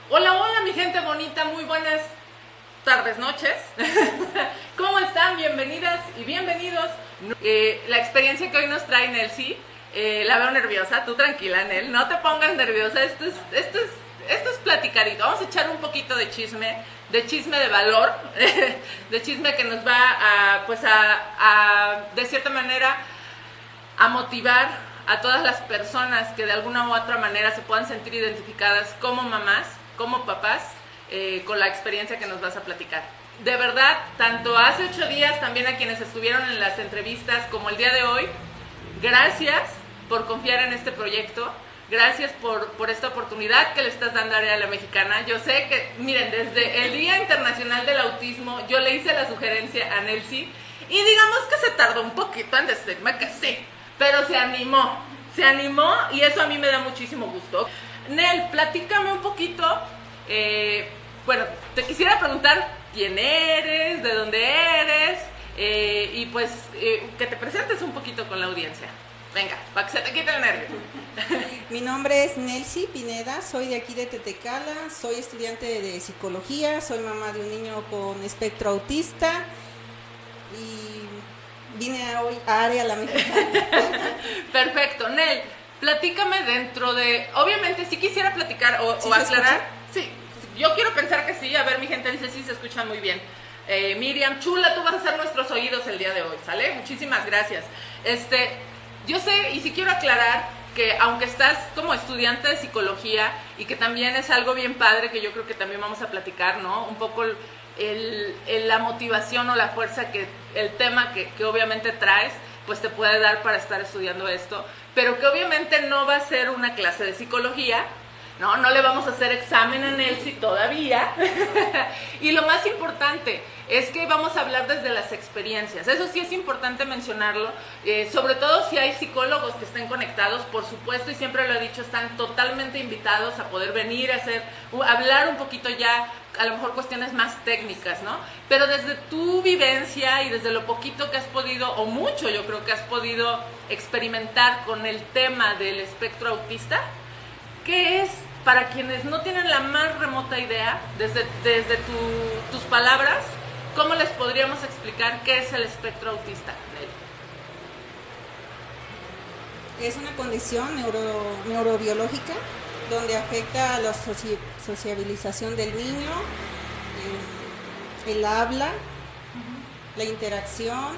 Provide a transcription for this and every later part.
Hola, hola mi gente bonita, muy buenas tardes, noches. ¿Cómo están? Bienvenidas y bienvenidos. La experiencia que hoy nos trae Nelcy, la veo nerviosa, tú tranquila, Nel, no te pongas nerviosa, esto es platicadito. Vamos a echar un poquito de chisme de valor, de chisme que nos va a, pues de cierta manera, a motivar a todas las personas que de alguna u otra manera se puedan sentir identificadas como mamás, como papás, con la experiencia que nos vas a platicar. De verdad, tanto hace 8 días, también a quienes estuvieron en las entrevistas, como el día de hoy, gracias por confiar en este proyecto, gracias por esta oportunidad que le estás dando a Área La Mexicana. Yo sé que, miren, desde el Día Internacional del Autismo, yo le hice la sugerencia a Nelcy, y digamos que se tardó un poquito en decirme que sí, pero se animó y eso a mí me da muchísimo gusto. Nel, platícame un poquito, bueno, te quisiera preguntar quién eres, de dónde eres, y pues que te presentes un poquito con la audiencia. Venga, para que se te quite el nervio. Mi nombre es Nelcy Pineda, soy de aquí de Tetecala, soy estudiante de psicología, soy mamá de un niño con espectro autista y vine hoy a Área La Mexicana. Perfecto, Nel, platícame dentro de, obviamente sí quisiera platicar ¿Sí o se aclarar, escucha? sí, yo quiero pensar que sí, a ver mi gente dice sí, se escucha muy bien. Miriam, chula, tú vas a ser nuestros oídos el día de hoy, ¿sale? Muchísimas gracias. Yo sé y sí quiero aclarar que aunque estás como estudiante de psicología y que también es algo bien padre que yo creo que también vamos a platicar, ¿no? Un poco la motivación o la fuerza que el tema que obviamente traes, pues te puede dar para estar estudiando esto, pero que obviamente no va a ser una clase de psicología, no le vamos a hacer examen a Nelcy todavía. Y lo más importante es que vamos a hablar desde las experiencias. Eso sí es importante mencionarlo, sobre todo si hay psicólogos que estén conectados, por supuesto, y siempre lo he dicho, están totalmente invitados a poder venir a hablar un poquito ya, a lo mejor cuestiones más técnicas, ¿no? Pero desde tu vivencia y desde lo poquito que has podido, o mucho yo creo que has podido experimentar con el tema del espectro autista, ¿qué es, para quienes no tienen la más remota idea, desde tus palabras, cómo les podríamos explicar qué es el espectro autista? Es una condición neurobiológica donde afecta a la sociabilización del niño, el habla, la interacción,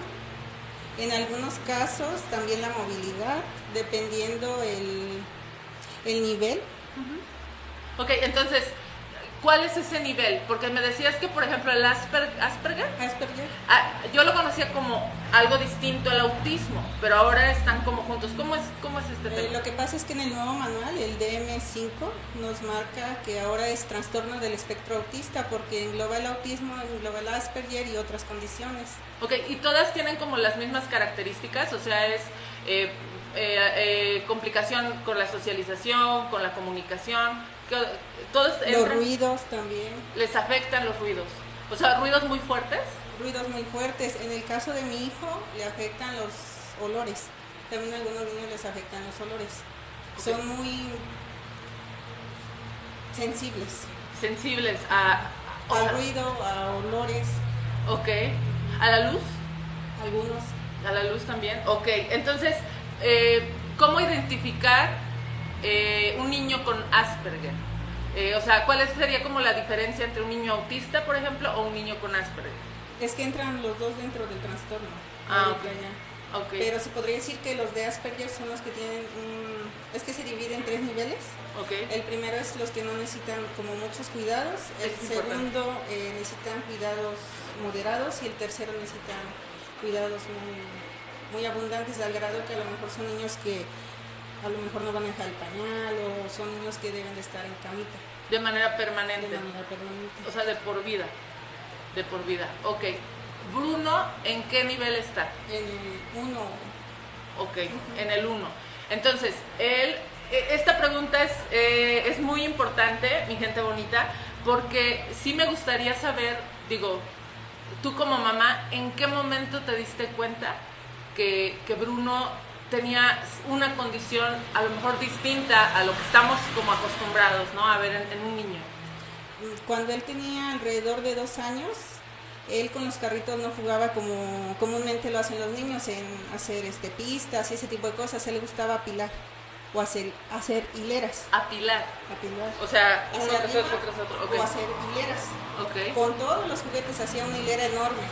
en algunos casos también la movilidad, dependiendo el nivel. Ok, entonces, ¿cuál es ese nivel? Porque me decías que, por ejemplo, el Asperger, yo lo conocía como algo distinto al autismo, pero ahora están como juntos. ¿Cómo es este tema? Lo que pasa es que en el nuevo manual, el DSM-5, nos marca que ahora es trastorno del espectro autista porque engloba el autismo, engloba el Asperger y otras condiciones. Ok, ¿y todas tienen como las mismas características? O sea, es complicación con la socialización, con la comunicación, todos los ruidos también. Les afectan los ruidos. O sea, ruidos muy fuertes. Ruidos muy fuertes. En el caso de mi hijo, le afectan los olores. También a algunos niños les afectan los olores. Okay. Son muy sensibles. Sensibles a ruido, a olores. Ok. ¿A la luz? Algunos. ¿A la luz también? Ok. Entonces, ¿cómo identificar un niño con Asperger? O sea, ¿cuál sería como la diferencia entre un niño autista, por ejemplo, o un niño con Asperger? Es que entran los dos dentro del trastorno. Okay. Pero se podría decir que los de Asperger son los que tienen es que se divide en 3 niveles. Okay. El primero es los que no necesitan como muchos cuidados, el segundo necesitan cuidados moderados y el tercero necesitan cuidados muy abundantes, al grado que a lo mejor son niños que a lo mejor no van a dejar el pañal o son niños que deben de estar en camita. De manera permanente. De manera permanente. O sea, de por vida. De por vida. Ok. Bruno, ¿en qué nivel está? En el 1. Ok, en el 1. Entonces, esta pregunta es muy importante, mi gente bonita, porque sí me gustaría saber, digo, tú como mamá, ¿en qué momento te diste cuenta que Bruno tenía una condición a lo mejor distinta a lo que estamos como acostumbrados, ¿no? A ver en un niño. Cuando él tenía alrededor de 2 años, él con los carritos no jugaba como comúnmente lo hacen los niños, en hacer pistas y ese tipo de cosas. A él le gustaba apilar o hacer hileras. Apilar. Apilar. O sea, uno Hacia tras arriba, otro. Okay. o hacer hileras. Okay. Con todos los juguetes hacía una hilera enorme.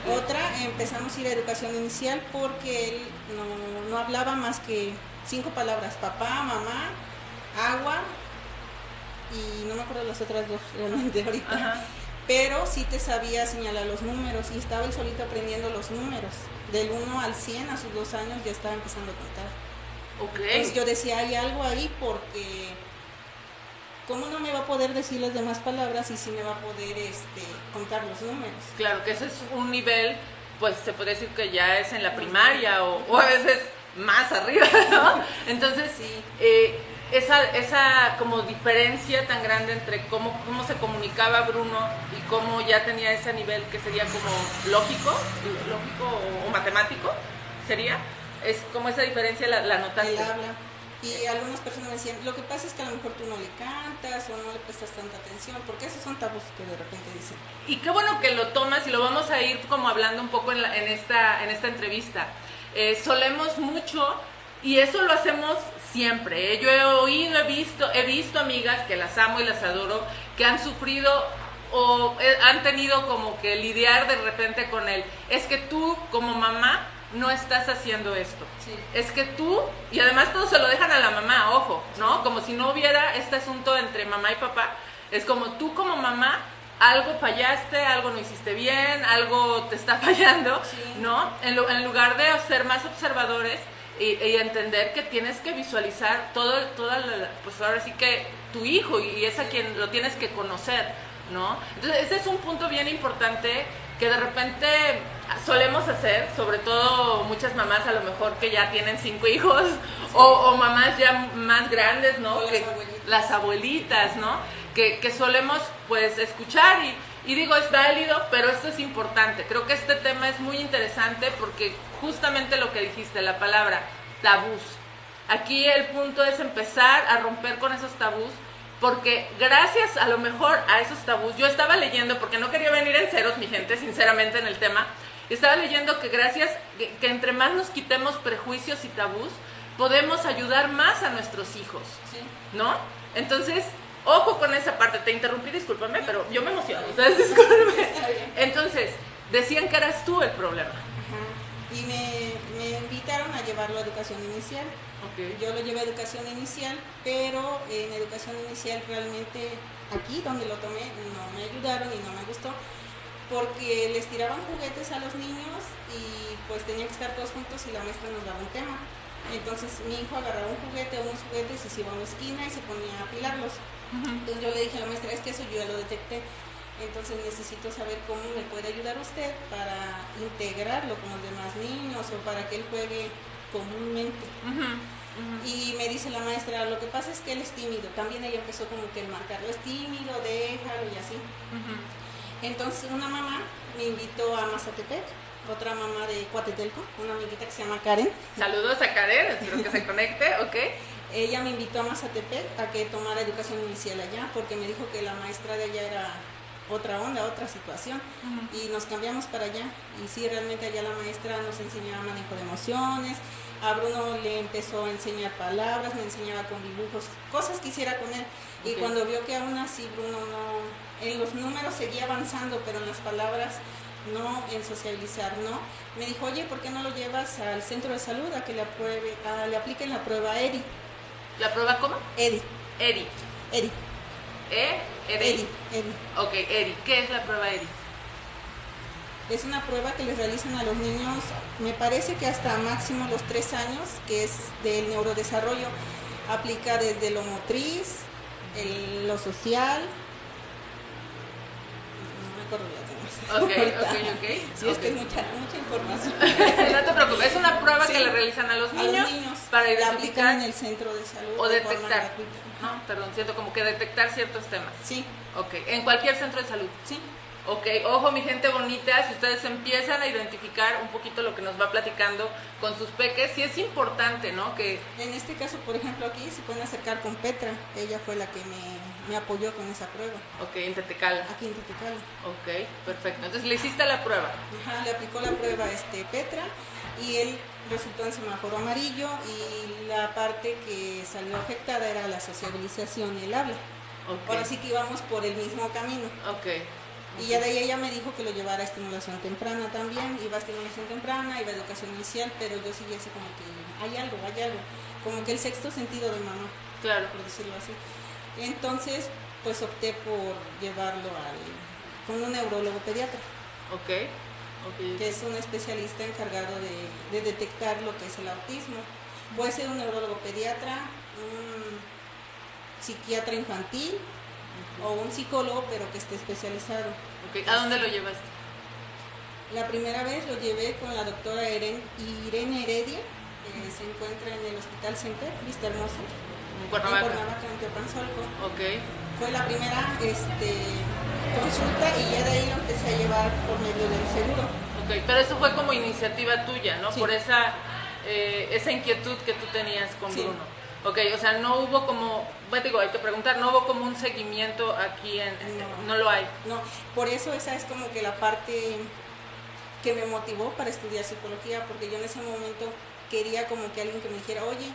Okay. Otra, empezamos a ir a educación inicial porque él no hablaba más que 5 palabras: papá, mamá, agua, y no me acuerdo las otras 2 realmente ahorita. Ajá. Pero sí te sabía señalar los números y estaba él solito aprendiendo los números. Del 1 al 100 a sus 2 años ya estaba empezando a contar. Okay. Entonces yo decía, hay algo ahí, porque ¿cómo no me va a poder decir las demás palabras y sí me va a poder contar los números? Claro, que ese es un nivel, pues se puede decir que ya es en la primaria o a veces más arriba, ¿no? Entonces, Sí. Esa como diferencia tan grande entre cómo se comunicaba Bruno y cómo ya tenía ese nivel que sería como lógico o matemático, sería, es como esa diferencia la notaste. Él habla. Y algunas personas me decían, lo que pasa es que a lo mejor tú no le cantas o no le prestas tanta atención, porque esos son tabús que de repente dicen. Y qué bueno que lo tomas y lo vamos a ir como hablando un poco en esta entrevista. Solemos mucho, y eso lo hacemos siempre. Yo he oído, he visto amigas que las amo y las adoro, que han sufrido o han tenido como que lidiar de repente con él. Es que tú como mamá no estás haciendo esto. Sí. Es que tú, y además todos se lo dejan a la mamá, ojo, ¿no? Como si no hubiera este asunto entre mamá y papá. Es como tú como mamá, algo fallaste, algo no hiciste bien, algo te está fallando, Sí. ¿no? En lugar de ser más observadores y entender que tienes que visualizar pues ahora sí que tu hijo, y es a quien lo tienes que conocer, ¿no? Entonces ese es un punto bien importante que de repente solemos hacer, sobre todo muchas mamás a lo mejor que ya tienen 5 hijos, o mamás ya más grandes, ¿no? O Las abuelitas, ¿no? Que solemos pues escuchar y digo, es válido, pero esto es importante. Creo que este tema es muy interesante porque justamente lo que dijiste, la palabra tabús. Aquí el punto es empezar a romper con esos tabús, porque gracias a lo mejor a esos tabús, yo estaba leyendo, porque no quería venir en ceros, mi gente, sinceramente, en el tema, estaba leyendo que gracias, que entre más nos quitemos prejuicios y tabús, podemos ayudar más a nuestros hijos, Sí. ¿no? Entonces, ojo con esa parte. Te interrumpí, discúlpame, pero yo me emociono, ustedes discúlpenme. Está bien. Entonces, decían que eras tú el problema. Ajá. Y me invitaron a llevarlo a educación inicial. Okay. Yo lo llevé a educación inicial, pero en educación inicial realmente aquí donde lo tomé no me ayudaron y no me gustó, porque les tiraban juguetes a los niños y pues tenían que estar todos juntos y la maestra nos daba un tema. Entonces mi hijo agarraba un juguete o unos juguetes y se iba a una esquina y se ponía a apilarlos. Entonces yo le dije a la maestra, es que eso yo ya lo detecté, entonces necesito saber cómo me puede ayudar usted para integrarlo con los demás niños o para que él juegue comúnmente. Y me dice la maestra, lo que pasa es que él es tímido. También ella empezó como que a marcarlo, es tímido, déjalo y así. Entonces una mamá me invitó a Mazatepec, otra mamá de Coatetelco, una amiguita que se llama Karen. Saludos a Karen, espero que se conecte, ¿ok? Ella me invitó a Mazatepec a que tomara educación inicial allá, porque me dijo que la maestra de allá era otra onda, otra situación, y nos cambiamos para allá. Y sí, realmente allá la maestra nos enseñaba manejo de emociones, a Bruno le empezó a enseñar palabras, me enseñaba con dibujos, cosas que hiciera con él. Y cuando vio que aún así Bruno no, en los números seguía avanzando, pero en las palabras no, en socializar no, me dijo, oye, ¿por qué no lo llevas al centro de salud a que le apliquen la prueba EDI? ¿La prueba cómo? EDI. EDI. EDI. EDI. EDI. Ok, EDI. ¿Qué es la prueba EDI? Es una prueba que les realizan a los niños, me parece que hasta máximo los 3 años, que es del neurodesarrollo. Aplica desde lo motriz, lo social. No me acuerdo las demás. Ok. Sí, es que es mucha información. No te preocupes, es una prueba que le realizan a los niños, para la identificar aplican en el centro de salud o de forma detectar. gratuita. No, perdón, siento como que detectar ciertos temas. Sí, Ok, en cualquier centro de salud. sí. Ok, ojo mi gente bonita, si ustedes empiezan a identificar un poquito lo que nos va platicando con sus peques, sí es importante, ¿no? Que En este caso, por ejemplo, aquí se pueden acercar con Petra. Ella fue la que me apoyó con esa prueba. Ok, en Tetecala. Aquí en Tetecala. Ok, perfecto. Entonces le hiciste la prueba. Ajá, le aplicó la prueba Petra y él resultó en semáforo amarillo y la parte que salió afectada era la sociabilización y el habla. Okay. Ahora sí que íbamos por el mismo camino. Ok. Y ya de ahí ella me dijo que lo llevara a estimulación temprana también, iba a estimulación temprana, iba a educación inicial, pero yo seguía así como que hay algo, como que el sexto sentido de mamá, claro, por decirlo así. Entonces, pues opté por llevarlo con un neurólogo pediatra. Ok. Que es un especialista encargado de detectar lo que es el autismo. Puede ser un neurólogo pediatra, un psiquiatra infantil, o un psicólogo, pero que esté especializado. Okay. ¿A dónde lo llevaste? La primera vez lo llevé con la doctora Irene Heredia, que se encuentra en el Hospital Center, Vista Hermosa, en Cuernavaca, en Teopanzolco. Okay. Fue la primera consulta y ya de ahí lo empecé a llevar por medio del seguro. Okay. Pero eso fue como iniciativa tuya, ¿no? Sí. Por esa inquietud que tú tenías con sí. Bruno. Ok, o sea, no hubo como, hay que preguntar, no hubo como un seguimiento aquí no lo hay. No, por eso esa es como que la parte que me motivó para estudiar psicología, porque yo en ese momento quería como que alguien que me dijera, oye,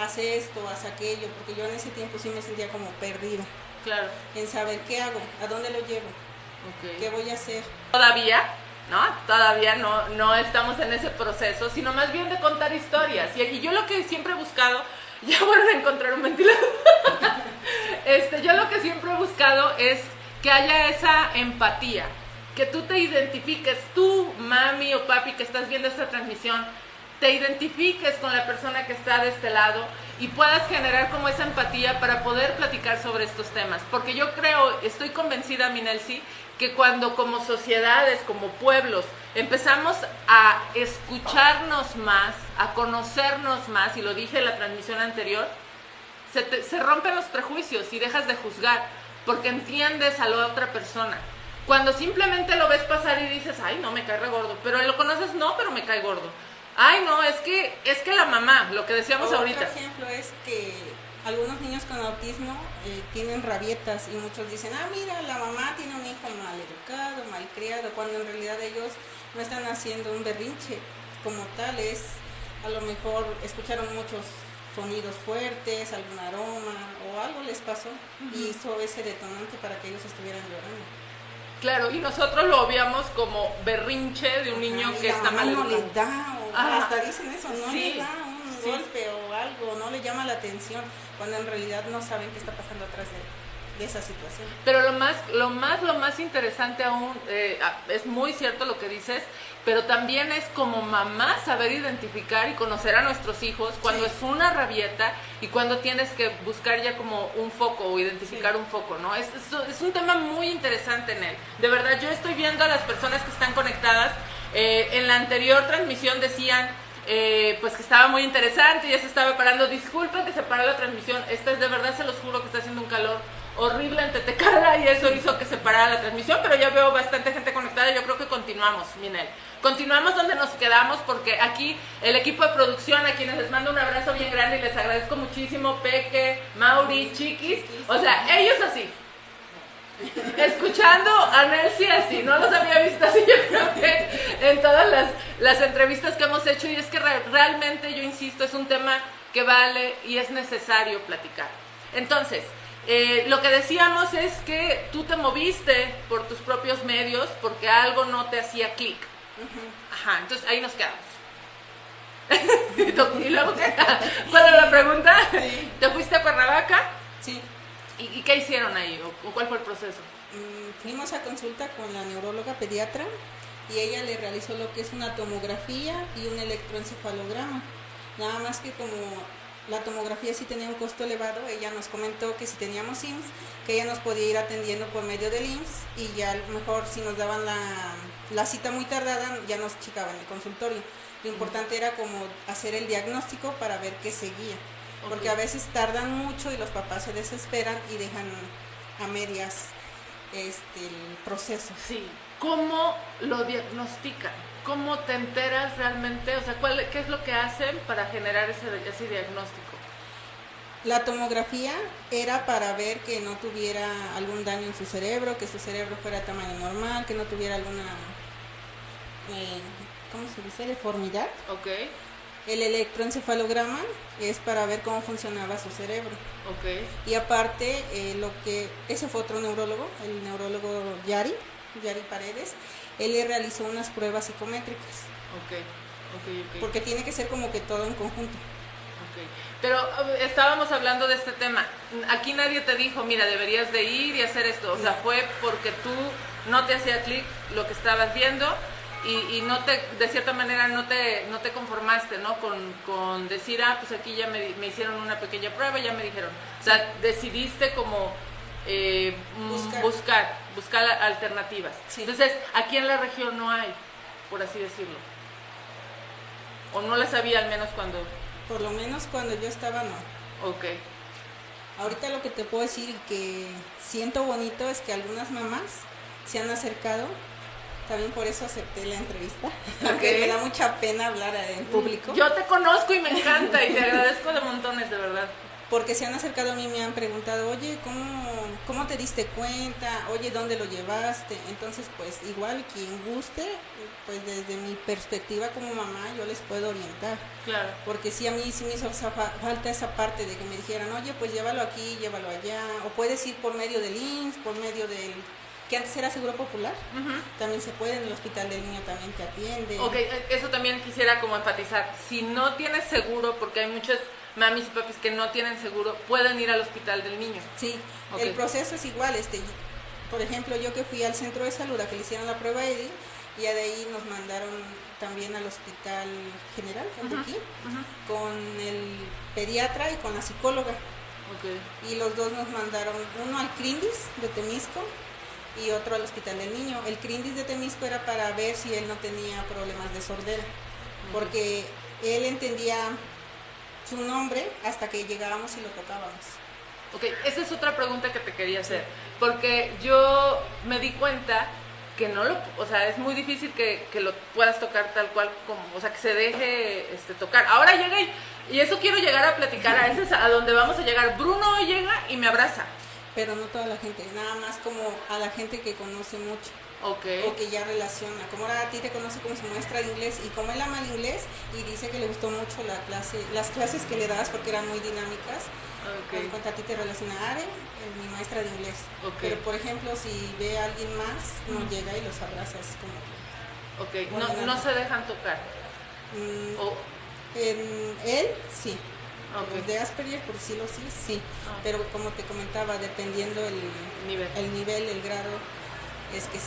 haz esto, haz aquello, porque yo en ese tiempo sí me sentía como perdida. Claro. En saber qué hago, a dónde lo llevo, qué voy a hacer. Todavía no estamos en ese proceso, sino más bien de contar historias. Y yo lo que siempre he buscado, ya vuelvo a encontrar un ventilador. Yo lo que siempre he buscado es que haya esa empatía, que tú te identifiques, tú, mami o papi que estás viendo esta transmisión, te identifiques con la persona que está de este lado y puedas generar como esa empatía para poder platicar sobre estos temas. Porque yo estoy convencida, Minelsi, que cuando como sociedades, como pueblos, empezamos a escucharnos más, a conocernos más, y lo dije en la transmisión anterior, se rompen los prejuicios y dejas de juzgar, porque entiendes a la otra persona. Cuando simplemente lo ves pasar y dices, ay, no, me cae re gordo, pero lo conoces, no, pero me cae gordo. Ay, no, es que la mamá, lo que decíamos ahorita. Otro ejemplo es que algunos niños con autismo tienen rabietas y muchos dicen, mira, la mamá tiene un hijo mal educado, mal criado, cuando en realidad ellos no están haciendo un berrinche como tal, a lo mejor escucharon muchos sonidos fuertes, algún aroma o algo les pasó y hizo ese detonante para que ellos estuvieran llorando. Claro, y nosotros lo obviamos como berrinche de un niño que está mal educado. No le da, hasta dicen eso, no sí, le da un golpe o algo, no le llama la atención, cuando en realidad no saben qué está pasando atrás de esa situación. Pero lo más interesante aún, es muy cierto lo que dices, pero también es como mamá saber identificar y conocer a nuestros hijos cuando es una rabieta y cuando tienes que buscar ya como un foco o identificar un foco, ¿no? Es un tema muy interesante en él. De verdad, yo estoy viendo a las personas que están conectadas. En la anterior transmisión decían pues que estaba muy interesante, ya se estaba parando. Disculpen que se paró la transmisión, de verdad se los juro que está haciendo un calor horrible en Tetecala y eso hizo que se parara la transmisión, pero ya veo bastante gente conectada. Yo creo que continuamos, Minel. Continuamos donde nos quedamos, porque aquí el equipo de producción, a quienes les mando un abrazo bien grande y les agradezco muchísimo, Peque, Mauri, Chiquis, o sea, ellos así, escuchando a Nelsi así, no los había visto así, yo creo que en todas las entrevistas que hemos hecho, y es que realmente, yo insisto, es un tema que vale y es necesario platicar. Entonces, lo que decíamos es que tú te moviste por tus propios medios porque algo no te hacía clic. Ajá, entonces ahí nos quedamos. ¿Y luego qué? ¿Cuál era la pregunta? Sí. ¿Te fuiste a Cuernavaca? Sí. ¿Y qué hicieron ahí? ¿O cuál fue el proceso? Fuimos a consulta con la neuróloga pediatra y ella le realizó lo que es una tomografía y un electroencefalograma. Nada más que como la tomografía sí tenía un costo elevado, ella nos comentó que si teníamos IMSS, que ella nos podía ir atendiendo por medio del IMSS y ya a lo mejor si nos daban la cita muy tardada, ya nos checaban el consultorio. Lo importante era como hacer el diagnóstico para ver qué seguía, porque a veces tardan mucho y los papás se desesperan y dejan a medias el proceso. Sí. ¿Cómo lo diagnostican? ¿Cómo te enteras realmente? O sea, ¿qué es lo que hacen para generar ese diagnóstico? La tomografía era para ver que no tuviera algún daño en su cerebro, que su cerebro fuera de tamaño normal, que no tuviera alguna, ¿cómo se dice?, deformidad. Ok. El electroencefalograma es para ver cómo funcionaba su cerebro. Ok. Y aparte, ese fue otro neurólogo, el neurólogo Yari Paredes. Él le realizó unas pruebas psicométricas. Ok. Porque tiene que ser como que todo en conjunto. Ok. Pero estábamos hablando de este tema. Aquí nadie te dijo, mira, deberías de ir y hacer esto. O sea, fue porque tú no te hacía clic lo que estabas viendo y no te, de cierta manera no te conformaste, ¿no? Con decir, pues aquí ya me hicieron una pequeña prueba y ya me dijeron. O sea, decidiste como buscar alternativas. Sí. Entonces, aquí en la región no hay, por así decirlo. O no las había, al menos cuando... Por lo menos cuando yo estaba, no. Ok. Ahorita lo que te puedo decir y que siento bonito es que algunas mamás se han acercado. También por eso acepté la entrevista. Porque me da mucha pena hablar en público. Yo te conozco y me encanta y te agradezco de montones, de verdad. Porque se han acercado a mí y me han preguntado, oye, ¿cómo te diste cuenta? Oye, ¿dónde lo llevaste? Entonces, pues igual quien guste, pues desde mi perspectiva como mamá, yo les puedo orientar. Claro. Porque sí, a mí sí me hizo falta esa parte de que me dijeran, oye, pues llévalo aquí, llévalo allá. O puedes ir por medio del IMSS, por medio del... que antes era Seguro Popular, también se puede, en el Hospital del Niño también te atiende. Ok, eso también quisiera como enfatizar. Si no tienes seguro, porque hay muchas mamis y papis que no tienen seguro, pueden ir al Hospital del Niño. Sí, el proceso es igual. Por ejemplo, yo que fui al centro de salud a que le hicieron la prueba EDI, y de ahí nos mandaron también al Hospital General, de aquí, con el pediatra y con la psicóloga. Y los dos nos mandaron, uno al CRINDIS de Temisco y otro al Hospital del Niño. El CRINDIS de Temisco era para ver si él no tenía problemas de sordera, porque él entendía su nombre hasta que llegábamos y lo tocábamos. Ok, esa es otra pregunta que te quería hacer, porque yo me di cuenta que o sea, es muy difícil que lo puedas tocar tal cual como, o sea, que se deje tocar. Ahora llega y eso quiero llegar a platicar, ese es a donde vamos a llegar. Bruno hoy llega y me abraza. Pero no toda la gente, nada más como a la gente que conoce mucho. Okay. O que ya relaciona, como ahora a ti te conoce como su maestra de inglés, y como él ama el inglés y dice que le gustó mucho las clases que le das porque eran muy dinámicas. En cuanto a ti te relaciona Are, mi maestra de inglés. Pero por ejemplo, si ve a alguien más, no llega y los abraza, es como que... No se dejan tocar. En él, sí. Los de Asperger, por decirlo así, sí. Pero como te comentaba, dependiendo el nivel, el grado, es que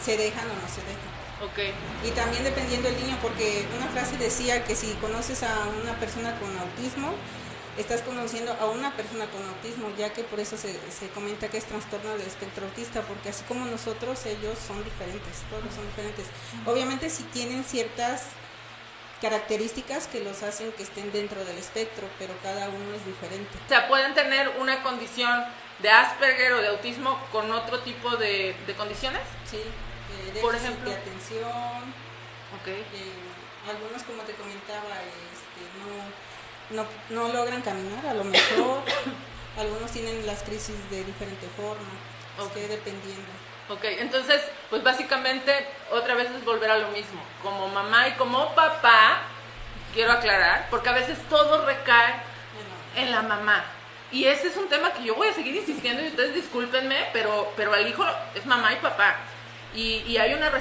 se dejan o no se dejan. Y también dependiendo del niño, porque una frase decía que si conoces a una persona con autismo, estás conociendo a una persona con autismo, ya que por eso se comenta que es trastorno del espectro autista, porque así como nosotros, ellos son diferentes, todos son diferentes. Obviamente si tienen ciertas características que los hacen que estén dentro del espectro, pero cada uno es diferente. O sea, pueden tener una condición de Asperger o de autismo con otro tipo de condiciones. Sí, por ejemplo, de atención. Algunos, como te comentaba, no logran caminar, a lo mejor. Algunos tienen las crisis de diferente forma, dependiendo. Entonces, pues básicamente otra vez es volver a lo mismo. Como mamá y como papá, quiero aclarar, porque a veces todo recae en la mamá. Y ese es un tema que yo voy a seguir insistiendo, y ustedes discúlpenme, pero el hijo es mamá y papá. Y hay una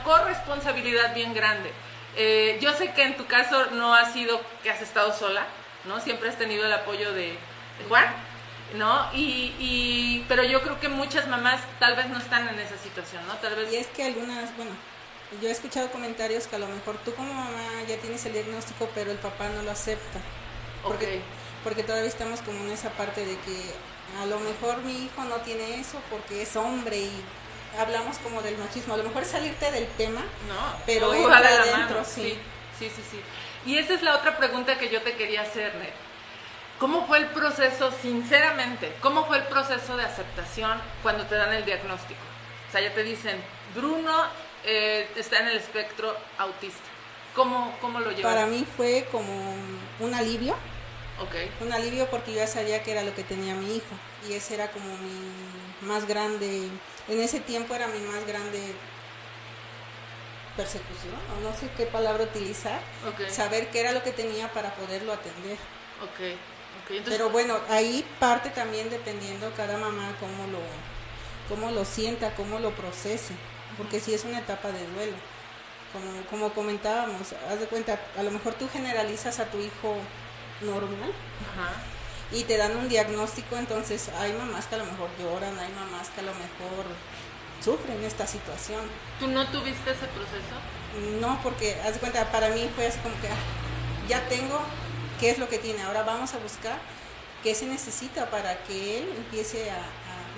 corresponsabilidad bien grande. Yo sé que en tu caso no ha sido que has estado sola, ¿no? Siempre has tenido el apoyo de Juan, ¿no? Pero yo creo que muchas mamás tal vez no están en esa situación, ¿no? Tal vez... Y es que algunas, bueno, yo he escuchado comentarios que a lo mejor tú como mamá ya tienes el diagnóstico, pero el papá no lo acepta. Porque todavía estamos como en esa parte de que a lo mejor mi hijo no tiene eso porque es hombre, y hablamos como del machismo. A lo mejor es salirte del tema, pero entra adentro, sí. Y esa es la otra pregunta que yo te quería hacer, Ned. ¿Cómo fue el proceso, sinceramente, cómo fue el proceso de aceptación cuando te dan el diagnóstico? O sea, ya te dicen, Bruno está en el espectro autista. ¿Cómo lo llevas? Para mí fue como un alivio, Okay. Un alivio porque yo ya sabía que era lo que tenía mi hijo y ese era como mi más grande, en ese tiempo era mi más grande persecución, o no sé qué palabra utilizar, Okay. saber qué era lo que tenía para poderlo atender. Okay. Okay. Entonces, pero bueno, ahí parte también dependiendo cada mamá cómo lo sienta, cómo lo procese, porque sí es una etapa de duelo. Como comentábamos, haz de cuenta, a lo mejor tú generalizas a tu hijo normal. Ajá. Y te dan un diagnóstico, entonces hay mamás que a lo mejor lloran, hay mamás que a lo mejor sufren esta situación. ¿Tú no tuviste ese proceso? No, porque haz de cuenta, para mí fue así como que ya tengo qué es lo que tiene, ahora vamos a buscar qué se necesita para que él empiece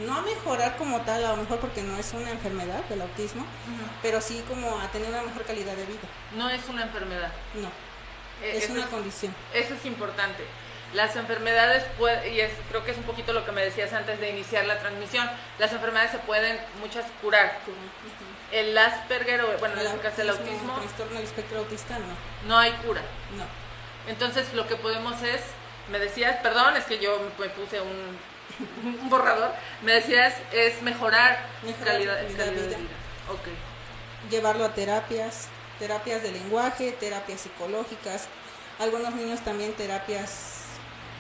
no a mejorar como tal, a lo mejor porque no es una enfermedad del autismo, pero sí como a tener una mejor calidad de vida. No es una enfermedad. No, es una condición. Eso es importante. Las enfermedades, creo que es un poquito lo que me decías antes de iniciar la transmisión, las enfermedades se pueden muchas curar. El Asperger, bueno, en este caso el autismo, el trastorno del espectro autista, no hay cura. No. Entonces lo que podemos es, me decías, perdón, es que yo me puse un borrador, me decías, es mejorar calidad de vida. Okay. Llevarlo a terapias de lenguaje, terapias psicológicas, algunos niños también terapias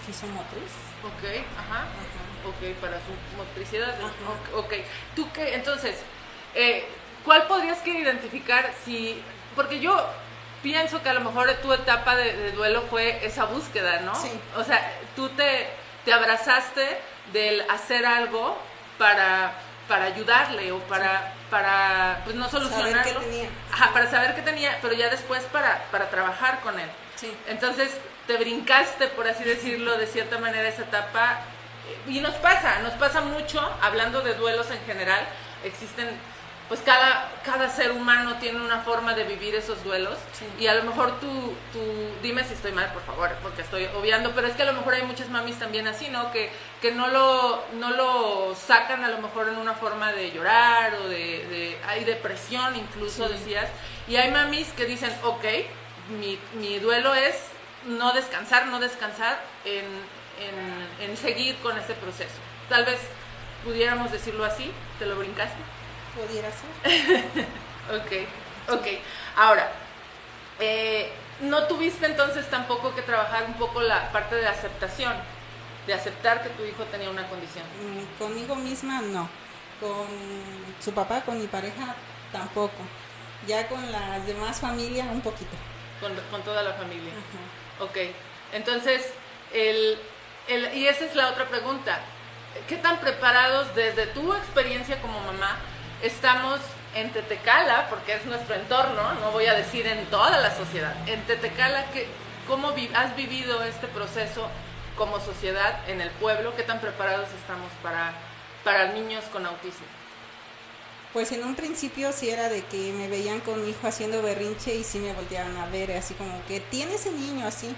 fisomotriz. Ok, ajá. Ok, para su motricidad. Ajá. Ok, ¿tú qué? Entonces, ¿cuál podrías que identificar si, porque yo pienso que a lo mejor tu etapa de duelo fue esa búsqueda, ¿no? Sí. O sea, tú te abrazaste del hacer algo para ayudarle o para pues no solucionarlo. Saber qué tenía. Ajá, para saber qué tenía, pero ya después para trabajar con él. Sí. Entonces te brincaste, por así decirlo, de cierta manera esa etapa. Y nos pasa mucho, hablando de duelos en general, existen, pues cada ser humano tiene una forma de vivir esos duelos. Sí. Y a lo mejor tú, dime si estoy mal, por favor, porque estoy obviando, pero es que a lo mejor hay muchas mamis también así, ¿no? Que no lo sacan a lo mejor en una forma de llorar o hay depresión incluso, sí. Decías. Y hay mamis que dicen, ok, mi duelo es no descansar en seguir con ese proceso. Tal vez pudiéramos decirlo así, ¿te lo brincaste? Pudiera ser. Ok. Ahora, ¿no tuviste entonces tampoco que trabajar un poco la parte de aceptación? De aceptar que tu hijo tenía una condición. Conmigo misma no. Con su papá, con mi pareja tampoco. Ya con las demás familias un poquito. Con toda la familia. Ajá. Ok. Entonces, y esa es la otra pregunta. ¿Qué tan preparados desde tu experiencia como mamá estamos en Tetecala, porque es nuestro entorno, no voy a decir en toda la sociedad, en Tetecala, ¿cómo has vivido este proceso como sociedad en el pueblo? ¿Qué tan preparados estamos para niños con autismo? Pues en un principio sí era de que me veían con mi hijo haciendo berrinche y sí me volteaban a ver, así como que tiene ese niño así,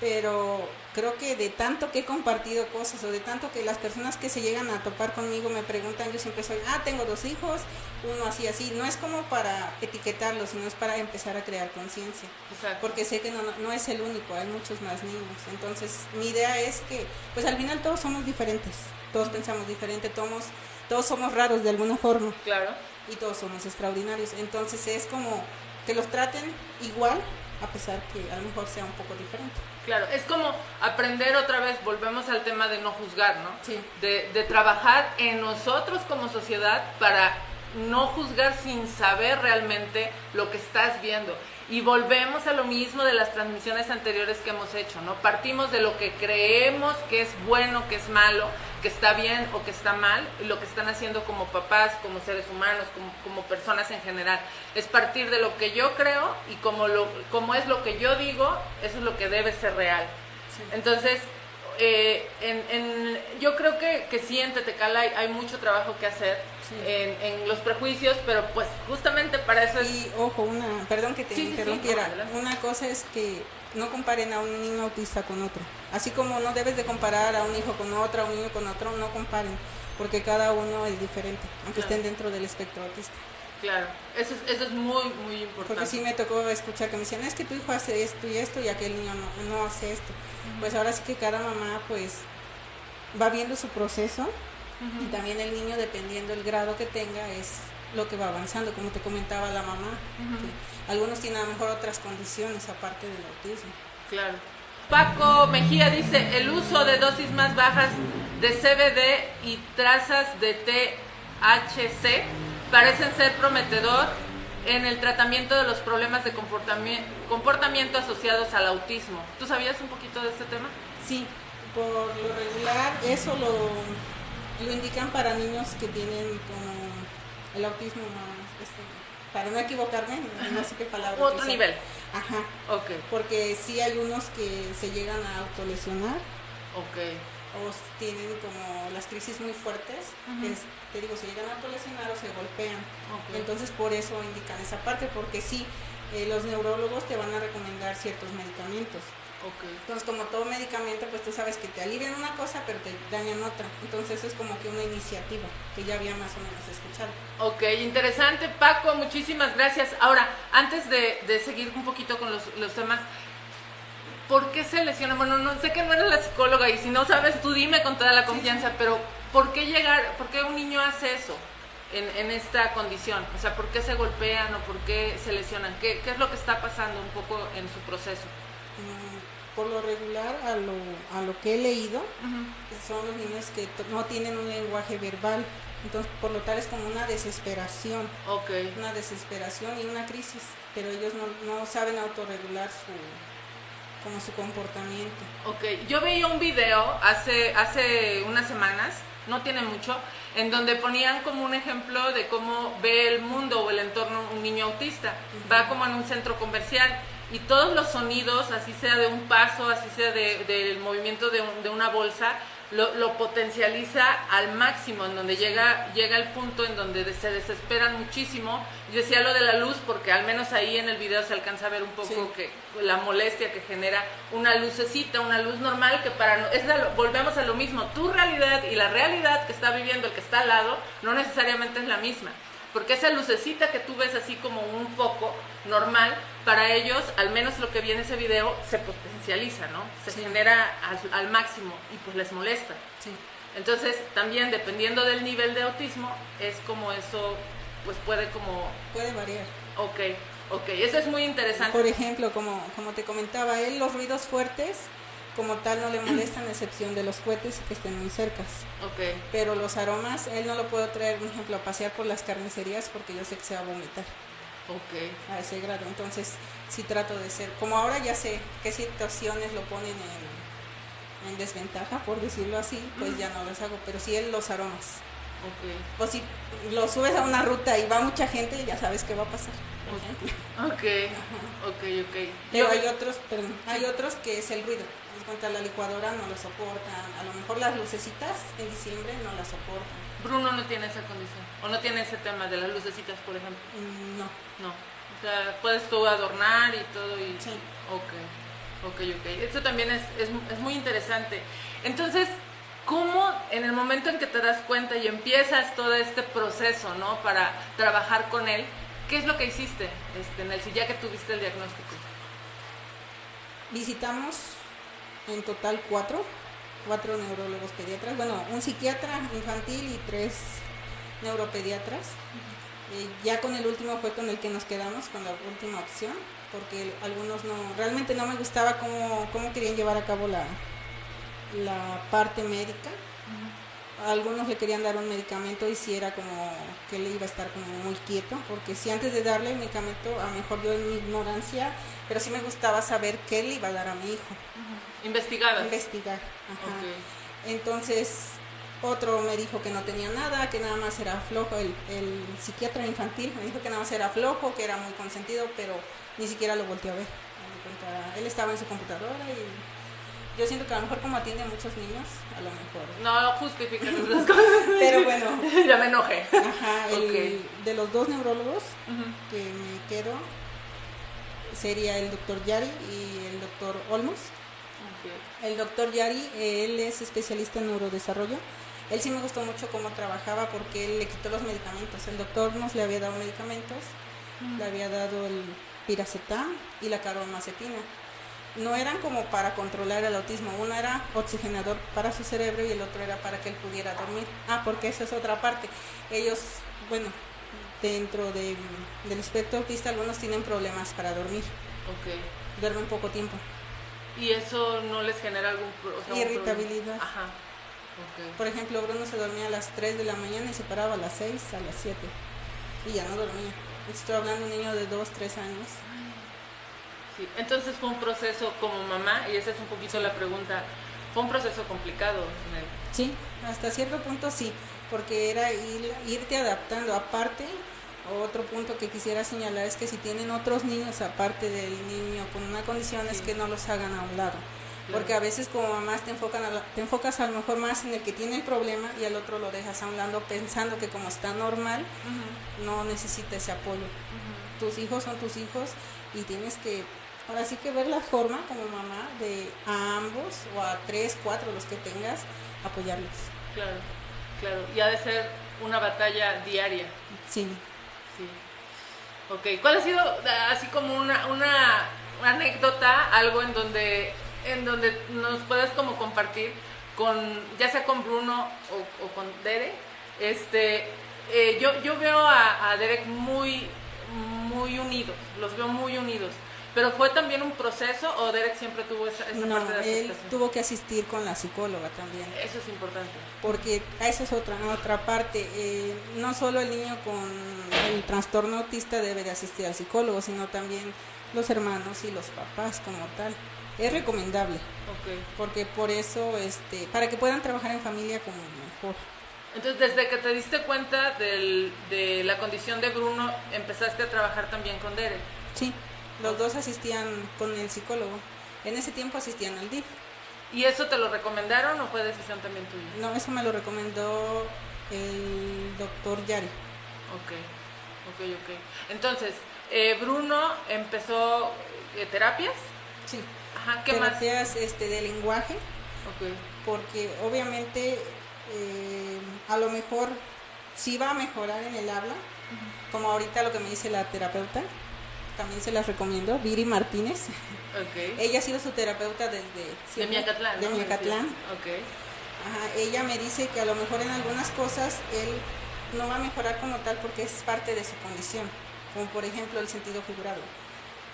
pero creo que de tanto que he compartido cosas o de tanto que las personas que se llegan a topar conmigo me preguntan, yo siempre soy, tengo 2 hijos, uno así, no es como para etiquetarlo, sino es para empezar a crear conciencia, porque sé que no es el único, hay muchos más niños, entonces mi idea es que, pues al final todos somos diferentes, todos pensamos diferente, todos somos raros de alguna forma, claro, y todos somos extraordinarios, entonces es como que los traten igual, a pesar que a lo mejor sea un poco diferente. Claro, es como aprender otra vez, volvemos al tema de no juzgar, ¿no? Sí. De trabajar en nosotros como sociedad para no juzgar sin saber realmente lo que estás viendo. Y volvemos a lo mismo de las transmisiones anteriores que hemos hecho, ¿no? Partimos de lo que creemos que es bueno, que es malo, que está bien o que está mal, lo que están haciendo como papás, como seres humanos, como personas en general. Es partir de lo que yo creo y como es lo que yo digo, eso es lo que debe ser real. Sí. Entonces, yo creo que sí, en Tetecala hay mucho trabajo que hacer, sí, en los prejuicios, pero pues justamente para eso es... Y ojo, perdón que te interrumpiera, una cosa es que no comparen a un niño autista con otro, así como no debes de comparar a un hijo con otro, a un niño con otro, no comparen, porque cada uno es diferente, aunque estén dentro del espectro autista. Claro, eso es muy, muy importante. Porque sí me tocó escuchar que me decían, es que tu hijo hace esto y aquel niño no hace esto. Pues ahora sí que cada mamá pues va viendo su proceso y también el niño, dependiendo el grado que tenga, es lo que va avanzando, como te comentaba la mamá. Que algunos tienen a lo mejor otras condiciones aparte del autismo. Claro. Paco Mejía dice, el uso de dosis más bajas de CBD y trazas de THC parecen ser prometedor en el tratamiento de los problemas de comportamiento asociados al autismo. ¿Tú sabías un poquito de este tema? Sí, por lo regular eso lo indican para niños que tienen como el autismo más, para no equivocarme, no sé qué palabra. Otro nivel. Ajá. Ok. Porque sí hay unos que se llegan a autolesionar. Ok. O tienen como las crisis muy fuertes, te digo, se llegan a autolesionar o se golpean. Entonces por eso indican esa parte, porque sí, los neurólogos te van a recomendar ciertos medicamentos. Entonces como todo medicamento, pues tú sabes que te alivian una cosa pero te dañan otra. Entonces eso es como que una iniciativa que ya había más o menos escuchado. Ok, interesante, Paco, muchísimas gracias. Ahora, antes de seguir un poquito con los temas, ¿por qué se lesiona? Bueno, no sé que no eres la psicóloga y si no sabes, tú dime con toda la confianza, pero ¿por qué un niño hace eso en esta condición? O sea, ¿por qué se golpean o por qué se lesionan? ¿Qué es lo que está pasando un poco en su proceso? Por lo regular, a lo que he leído, son los niños que no tienen un lenguaje verbal. Entonces, por lo tal es como una desesperación. Una desesperación y una crisis, pero ellos no saben autorregular su comportamiento. Yo veía un video hace unas semanas, no tiene mucho, en donde ponían como un ejemplo de cómo ve el mundo o el entorno un niño autista. Va como en un centro comercial y todos los sonidos, así sea de un paso, así sea del movimiento de una bolsa, lo potencializa al máximo, en donde llega el punto en donde se desesperan muchísimo. Yo decía lo de la luz porque al menos ahí en el video se alcanza a ver un poco que la molestia que genera una lucecita, una luz normal que volvemos a lo mismo, tu realidad y la realidad que está viviendo el que está al lado no necesariamente es la misma. Porque esa lucecita que tú ves así como un foco normal, para ellos, al menos lo que vi en ese video, se potencializa, ¿no? Se genera al máximo y pues les molesta. Entonces, también dependiendo del nivel de autismo, es como eso, pues puede variar. Eso es muy interesante. Por ejemplo, como te comentaba, él los ruidos fuertes como tal no le molestan, a excepción de los cohetes que estén muy cercas. Pero los aromas, él no lo puedo traer, por ejemplo, a pasear por las carnicerías porque yo sé que se va a vomitar. A ese grado. Entonces, sí trato de ser, como ahora ya sé qué situaciones lo ponen en desventaja, por decirlo así, pues ya no los hago. Pero sí los aromas. O si lo subes a una ruta y va mucha gente, ya sabes qué va a pasar. Pero hay otros que es el ruido. Contra la licuadora no lo soportan, a lo mejor las lucecitas en diciembre no las soportan. Bruno no tiene esa condición, o no tiene ese tema de las lucecitas, por ejemplo. No. O sea, puedes tú adornar y todo y... Sí. Esto también es muy interesante. Entonces, ¿cómo en el momento en que te das cuenta y empiezas todo este proceso, ¿no? Para trabajar con él, ¿qué es lo que hiciste, Nelcy, ya que tuviste el diagnóstico? Visitamos en total cuatro neurólogos pediatras, bueno, un psiquiatra infantil y 3 neuropediatras. Ya con el último fue con el que nos quedamos, con la última opción, porque algunos realmente no me gustaba cómo querían llevar a cabo la parte médica. Algunos le querían dar un medicamento y si era como que él iba a estar como muy quieto, porque si antes de darle el medicamento, a lo mejor yo en mi ignorancia, pero sí me gustaba saber qué le iba a dar a mi hijo. Investigar. Entonces otro me dijo que no tenía nada, que nada más era flojo, el psiquiatra infantil me dijo que nada más era flojo, que era muy consentido, pero ni siquiera lo volteé a ver. Él estaba en su computadora y yo siento que a lo mejor como atiende a muchos niños, a lo mejor. No justifica las cosas. Pero bueno. Ya me enojé. De los 2 neurólogos que me quedo sería el doctor Yari y el doctor Olmos. El doctor Yari, él es especialista en neurodesarrollo Él sí me gustó mucho cómo trabajaba porque él le quitó los medicamentos. El doctor nos le había dado medicamentos, le había dado el piracetam y la carbamazepina. No eran como para controlar el autismo, uno era oxigenador para su cerebro y el otro era para que él pudiera dormir. Porque esa es otra parte. Ellos, bueno, dentro del espectro autista algunos tienen problemas para dormir. Duermen poco tiempo. ¿Y eso no les genera algún irritabilidad? Ajá. Por ejemplo, Bruno se dormía a las 3 de la mañana y se paraba a las 6, a las 7 y ya no dormía. Estoy hablando de un niño de 2, 3 años. Sí. Entonces fue un proceso como mamá, y esa es un poquito la pregunta, fue un proceso complicado. Sí, hasta cierto punto sí, porque era irte adaptando. Aparte, otro punto que quisiera señalar es que si tienen otros niños aparte del niño con una condición, es que no los hagan a un lado. Porque a veces como mamás te enfocas a lo mejor más en el que tiene el problema y al otro lo dejas a un lado pensando que como está normal, no necesita ese apoyo. Tus hijos son tus hijos y tienes que, ahora sí que ver la forma como mamá de a ambos o a 3, 4 los que tengas, apoyarlos. Claro. Y ha de ser una batalla diaria. Sí. Ok, ¿cuál ha sido así como una anécdota, algo en donde nos puedas como compartir ya sea con Bruno o con Derek? Yo veo a Derek muy unidos, los veo muy unidos, pero ¿fue también un proceso o Derek siempre tuvo esa parte de aceptación? Él tuvo que asistir con la psicóloga también. Eso es importante. Porque esa es otra parte, no solo el niño con el trastorno autista debe de asistir al psicólogo, sino también los hermanos y los papás como tal. Es recomendable, porque por eso, para que puedan trabajar en familia como mejor. Entonces, desde que te diste cuenta de la condición de Bruno, empezaste a trabajar también con Derek. Sí, los dos asistían con el psicólogo. En ese tiempo asistían al DIF. ¿Y eso te lo recomendaron o fue decisión también tuya? No, eso me lo recomendó el doctor Yari. Ok. Entonces, Bruno empezó terapias. Sí. Ajá, ¿qué terapias más? De lenguaje. Porque obviamente a lo mejor sí va a mejorar en el habla, como ahorita lo que me dice la terapeuta, también se las recomiendo, Viri Martínez. Ella ha sido su terapeuta desde de Miacatlán. De Miacatlán. Ajá, ella me dice que a lo mejor en algunas cosas él no va a mejorar como tal porque es parte de su condición, como por ejemplo el sentido figurado.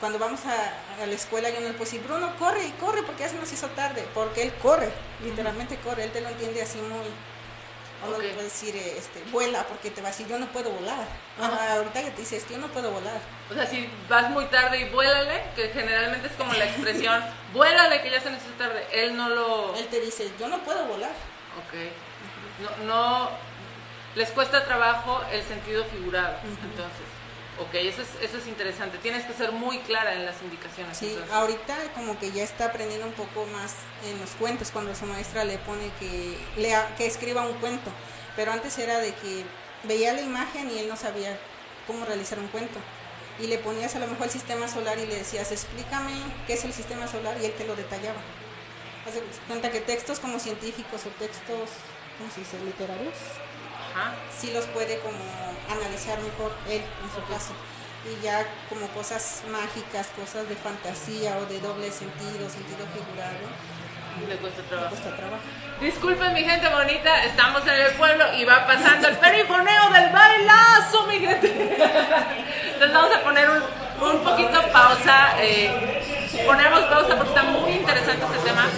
Cuando vamos a la escuela yo no le puedo decir, Bruno, corre porque ya se nos hizo tarde, porque él corre, literalmente corre, él te lo entiende así muy... O no le puedo decir, vuela, porque te va a decir, yo no puedo volar. Ahorita que te dices, yo no puedo volar. O sea, si vas muy tarde y vuélale, que generalmente es como la expresión, vuélale que ya se nos hizo tarde, él no lo... Él te dice, yo no puedo volar. No, les cuesta trabajo el sentido figurado, entonces. Eso es interesante. Tienes que ser muy clara en las indicaciones. Sí, entonces. Ahorita como que ya está aprendiendo un poco más en los cuentos, cuando su maestra le pone que escriba un cuento. Pero antes era de que veía la imagen y él no sabía cómo realizar un cuento. Y le ponías a lo mejor el sistema solar y le decías, explícame qué es el sistema solar, y él te lo detallaba. Hace cuenta que textos como científicos o textos, ¿cómo se dice?, literarios. Sí los puede como analizar mejor él en su caso, y ya como cosas mágicas, cosas de fantasía o de doble sentido figurado, le cuesta trabajo. Disculpen mi gente bonita, estamos en el pueblo y va pasando el perifoneo del bailazo, mi gente. Entonces vamos a poner un poquito pausa, ponemos pausa porque está muy interesante este tema.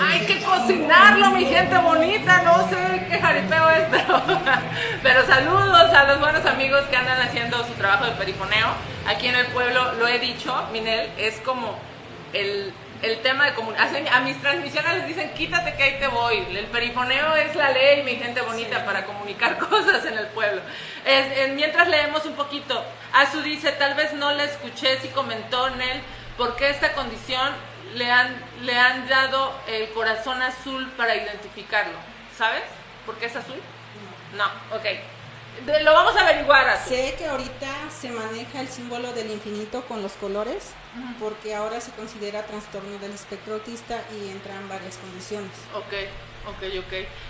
Hay que cocinarlo, mi gente bonita, no sé qué jaripeo es, pero saludos a los buenos amigos que andan haciendo su trabajo de perifoneo. Aquí en el pueblo, lo he dicho, Minel, es como el tema de comunicación. A mis transmisiones les dicen, quítate que ahí te voy. El perifoneo es la ley, mi gente bonita, para comunicar cosas en el pueblo. Mientras leemos un poquito, Azu dice, tal vez no le escuché si comentó en él por qué esta condición le han dado el corazón azul para identificarlo. ¿Sabes por qué es azul? No, lo vamos a averiguar. Sé que ahorita se maneja el símbolo del infinito con los colores, porque ahora se considera trastorno del espectro autista y entran varias condiciones. Ok.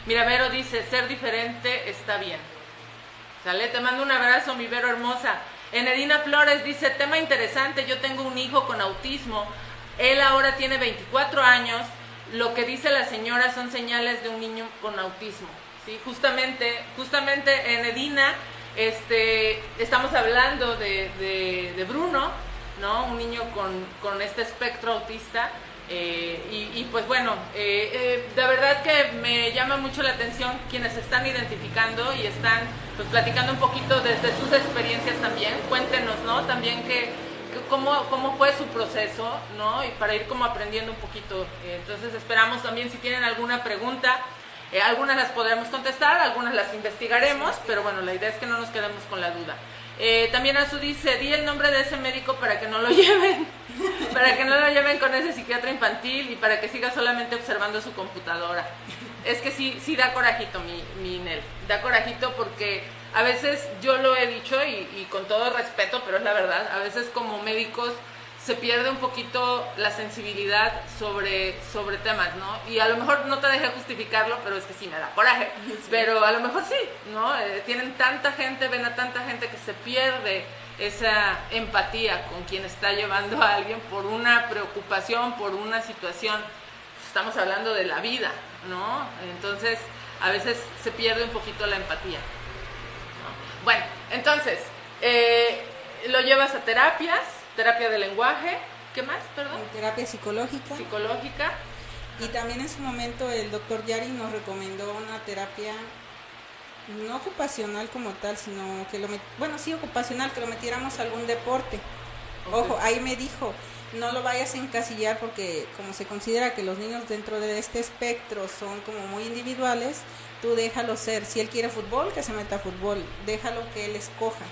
Mira, Vero dice, ser diferente está bien. ¿Sale? Te mando un abrazo, mi Vero hermosa. Enedina Flores dice, tema interesante, yo tengo un hijo con autismo, él ahora tiene 24 años, lo que dice la señora son señales de un niño con autismo. ¿Sí? Justamente Enedina, estamos hablando de Bruno, ¿no? Un niño con este espectro autista. Y pues bueno, de verdad que me llama mucho la atención quienes se están identificando y están pues platicando un poquito desde sus experiencias también. Cuéntenos, ¿no? También cómo fue su proceso, ¿no? Y para ir como aprendiendo un poquito. Entonces esperamos también si tienen alguna pregunta, algunas las podremos contestar, algunas las investigaremos, pero bueno, la idea es que no nos quedemos con la duda. También Azu dice, di el nombre de ese médico para que no lo lleven, con ese psiquiatra infantil y para que siga solamente observando su computadora. Es que sí da corajito, mi Nel, da corajito porque a veces yo lo he dicho y con todo respeto, pero es la verdad, a veces como médicos se pierde un poquito la sensibilidad sobre temas, ¿no? Y a lo mejor no te dejé justificarlo, pero es que sí me da coraje. Sí. Pero a lo mejor sí, ¿no? Tienen tanta gente, ven a tanta gente que se pierde esa empatía con quien está llevando a alguien por una preocupación, por una situación. Estamos hablando de la vida, ¿no? Entonces, a veces se pierde un poquito la empatía, ¿no? Bueno, entonces, lo llevas a terapia de lenguaje, ¿qué más, perdón? Terapia psicológica. Y también en su momento el doctor Yari nos recomendó una terapia no ocupacional como tal, sino que sí ocupacional, que lo metiéramos a algún deporte. Okay. Ojo, ahí me dijo, no lo vayas a encasillar porque como se considera que los niños dentro de este espectro son como muy individuales, tú déjalo ser. Si él quiere fútbol, que se meta a fútbol, déjalo que él escoja.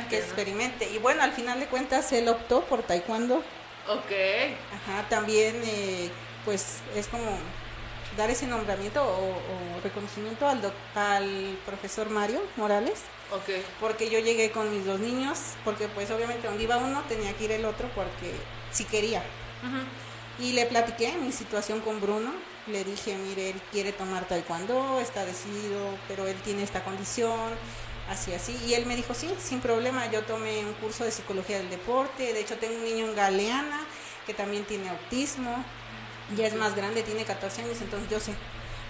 Que experimente. ¿No? Y bueno, al final de cuentas él optó por taekwondo. Ok. Ajá, también pues es como dar ese nombramiento o reconocimiento al profesor Mario Morales. Ok. Porque yo llegué con mis dos niños, porque pues obviamente donde iba uno tenía que ir el otro porque si quería. Uh-huh. Y le platiqué mi situación con Bruno. Le dije, mire, él quiere tomar taekwondo, está decidido, pero él tiene esta condición. Así, y él me dijo, sí, sin problema, yo tomé un curso de psicología del deporte, de hecho tengo un niño en Galeana que también tiene autismo, ya es más grande, tiene 14 años, entonces yo sé,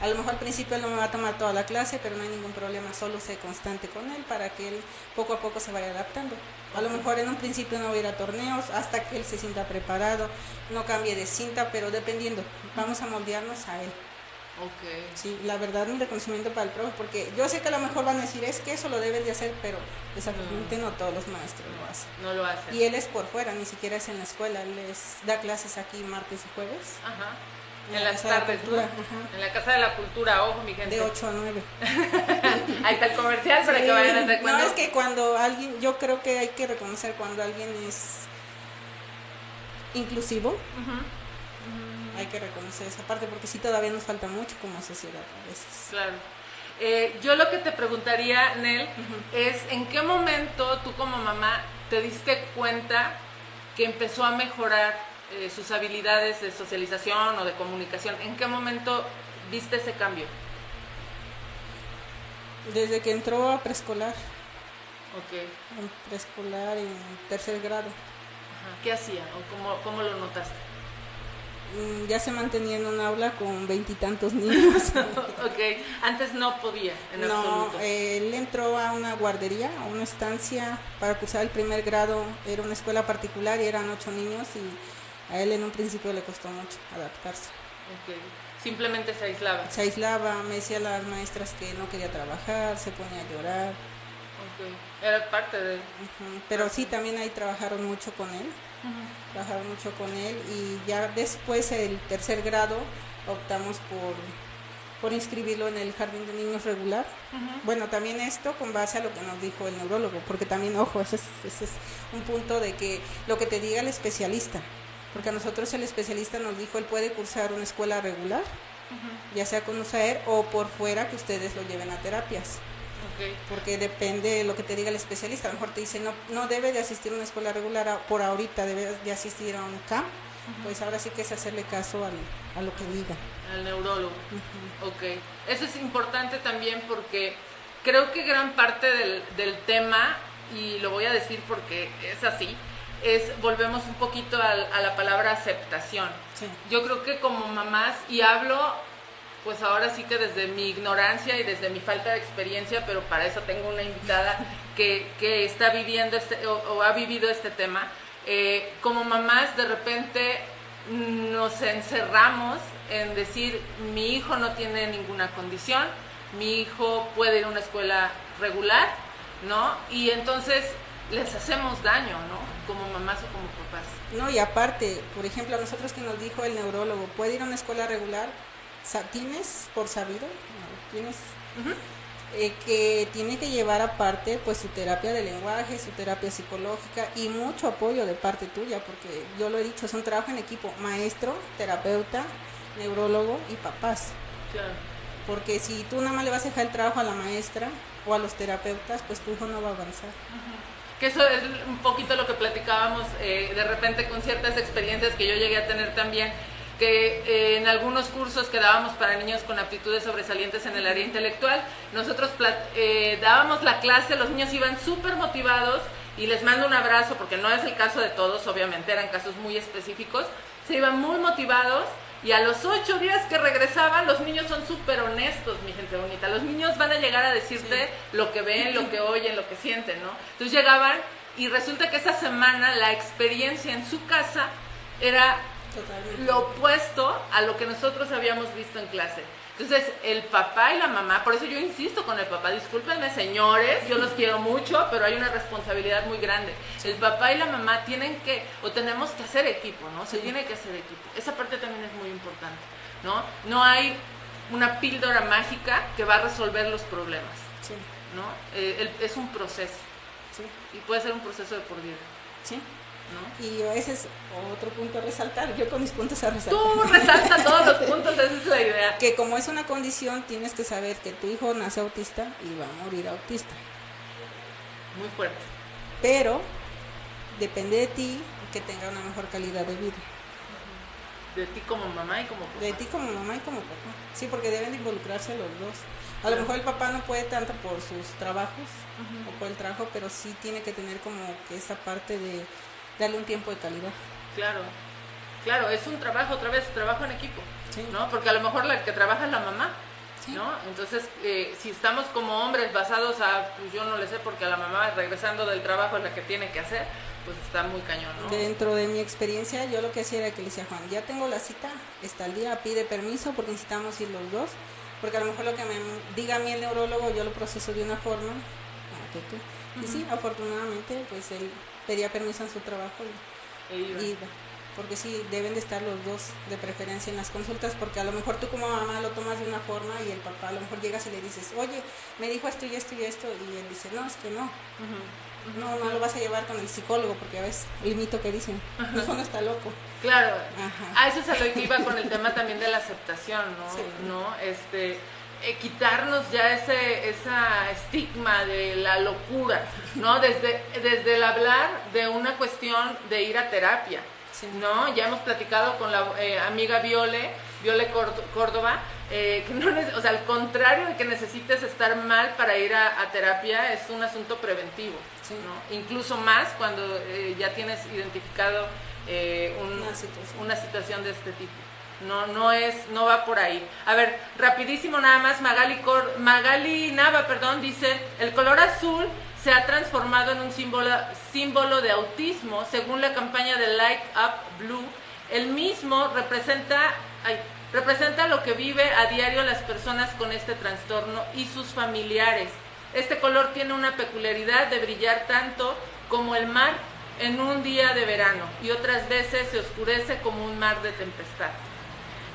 a lo mejor al principio él no me va a tomar toda la clase, pero no hay ningún problema, solo sé constante con él para que él poco a poco se vaya adaptando. A lo mejor en un principio no va a ir a torneos hasta que él se sienta preparado, no cambie de cinta, pero dependiendo, vamos a moldearnos a él. Okay. Sí, la verdad, mi reconocimiento para el profe, porque yo sé que a lo mejor van a decir, es que eso lo deben de hacer, pero desafortunadamente no todos los maestros lo hacen. No lo hacen. Y él es por fuera, ni siquiera es en la escuela, él da clases aquí martes y jueves. Ajá. En las tardes, ¿no? En la Casa de la Cultura, ojo, mi gente. De 8 a 9. Ahí está el comercial para que vayan a hacer cuenta. No, es que cuando alguien, yo creo que hay que reconocer cuando alguien es inclusivo. Hay que reconocer esa parte porque sí todavía nos falta mucho como sociedad a veces. Claro. Yo lo que te preguntaría, Nel, es ¿en qué momento tú como mamá te diste cuenta que empezó a mejorar sus habilidades de socialización o de comunicación? ¿En qué momento viste ese cambio? Desde que entró a preescolar. Ok. En preescolar, en 3er grado. Ajá. ¿Qué hacía o cómo lo notaste? Ya se mantenía en un aula con 20 y tantos niños. Ok, antes no podía en absoluto. No, él entró a una guardería, a una estancia para cursar el 1er grado, era una escuela particular y eran 8 niños y a él en un principio le costó mucho adaptarse. Ok, simplemente se aislaba. Se aislaba, me decía a las maestras que no quería trabajar, se ponía a llorar. Ok, era parte de... Pero sí, también ahí trabajaron mucho con él. Trabajaron mucho con él y ya después el 3er grado optamos por inscribirlo en el jardín de niños regular. Bueno, también esto con base a lo que nos dijo el neurólogo, porque también, ojo, ese es un punto de que lo que te diga el especialista, porque a nosotros el especialista nos dijo él puede cursar una escuela regular, ya sea con USAER o por fuera que ustedes lo lleven a terapias. Okay. Porque depende de lo que te diga el especialista. A lo mejor te dice no debe de asistir a una escuela regular por ahorita, debe de asistir a un camp. Pues ahora sí que es hacerle caso a lo que diga. Al neurólogo. Ok. Eso es importante también porque creo que gran parte del tema, y lo voy a decir porque es así, volvemos un poquito a la palabra aceptación. Sí. Yo creo que como mamás, y hablo pues ahora sí que desde mi ignorancia y desde mi falta de experiencia, pero para eso tengo una invitada que está viviendo o ha vivido este tema, como mamás de repente nos encerramos en decir, mi hijo no tiene ninguna condición, mi hijo puede ir a una escuela regular, ¿no? Y entonces les hacemos daño, ¿no? Como mamás o como papás. No, y aparte, por ejemplo, a nosotros que nos dijo el neurólogo, ¿puede ir a una escuela regular? ¿Tienes por sabido? No, tienes... que tiene que llevar aparte pues su terapia de lenguaje, su terapia psicológica y mucho apoyo de parte tuya, porque yo lo he dicho, es un trabajo en equipo, maestro, terapeuta, neurólogo y papás. Claro. Porque si tú nada más le vas a dejar el trabajo a la maestra o a los terapeutas, pues tu hijo no va a avanzar. Que eso es un poquito lo que platicábamos de repente con ciertas experiencias que yo llegué a tener también, que en algunos cursos que dábamos para niños con aptitudes sobresalientes en el área intelectual, nosotros dábamos la clase, los niños iban súper motivados, y les mando un abrazo porque no es el caso de todos, obviamente eran casos muy específicos, se iban muy motivados, y a los 8 días que regresaban, los niños son súper honestos, mi gente bonita, los niños van a llegar a decirte lo que ven, lo que oyen, lo que sienten, ¿no? Entonces llegaban y resulta que esa semana la experiencia en su casa era Totalmente. lo opuesto a lo que nosotros habíamos visto en clase. Entonces el papá y la mamá, por eso yo insisto con el papá, discúlpenme señores, yo los quiero mucho, pero hay una responsabilidad muy grande. El papá y la mamá tienen que, o tenemos que hacer equipo, ¿no? Se tiene que hacer equipo. Esa parte también es muy importante, ¿no? No hay una píldora mágica que va a resolver los problemas, Sí. ¿no? Es un proceso, Sí. y puede ser un proceso de por vida, Sí. ¿no? Y ese es otro punto a resaltar, yo con mis puntos a resaltar. Tú resalta todos los puntos, esa es la idea. Que como es una condición, tienes que saber que tu hijo nace autista y va a morir autista. Muy fuerte. Pero depende de ti que tenga una mejor calidad de vida. De ti como mamá y como papá. De ti como mamá y como papá. Sí, porque deben de involucrarse los dos. A lo mejor el papá no puede tanto por sus trabajos o por el trabajo, pero sí tiene que tener como que esa parte de darle un tiempo de calidad. Claro, claro, es un trabajo, otra vez, trabajo en equipo, Sí. ¿no? Porque a lo mejor la que trabaja es la mamá, Sí. ¿no? Entonces, si estamos como hombres basados a, pues yo no le sé, porque a la mamá regresando del trabajo es la que tiene que hacer, pues está muy cañón, ¿no? Dentro de mi experiencia, yo lo que hacía era que le decía a Juan, ya tengo la cita, está el día, pide permiso porque necesitamos ir los dos, porque a lo mejor lo que me diga a mí el neurólogo, yo lo proceso de una forma que tú. Y sí, afortunadamente, pues él pedía permiso en su trabajo y iba. Porque sí, deben de estar los dos de preferencia en las consultas, porque a lo mejor tú como mamá lo tomas de una forma y el papá a lo mejor llegas y le dices, oye, me dijo esto y esto y esto, y él dice, no, es que no. No lo vas a llevar con el psicólogo, porque a veces el mito que dicen, mi hijo no está loco. Claro, Ajá. a eso es a lo que iba con el tema también de la aceptación, ¿no? Sí. ¿No? Quitarnos ya esa estigma de la locura, ¿no? Desde el hablar de una cuestión de ir a terapia, Sí. ¿no? Ya hemos platicado con la amiga Viole Córdoba, que no, o sea, al contrario de que necesites estar mal para ir a terapia, es un asunto preventivo, Sí. ¿no? Incluso más cuando ya tienes identificado una situación de este tipo. No va por ahí. A ver, rapidísimo nada más, Magali Nava, dice, el color azul se ha transformado en un símbolo de autismo, según la campaña de Light Up Blue. El mismo representa lo que vive a diario las personas con este trastorno y sus familiares. Este color tiene una peculiaridad de brillar tanto como el mar en un día de verano y otras veces se oscurece como un mar de tempestad.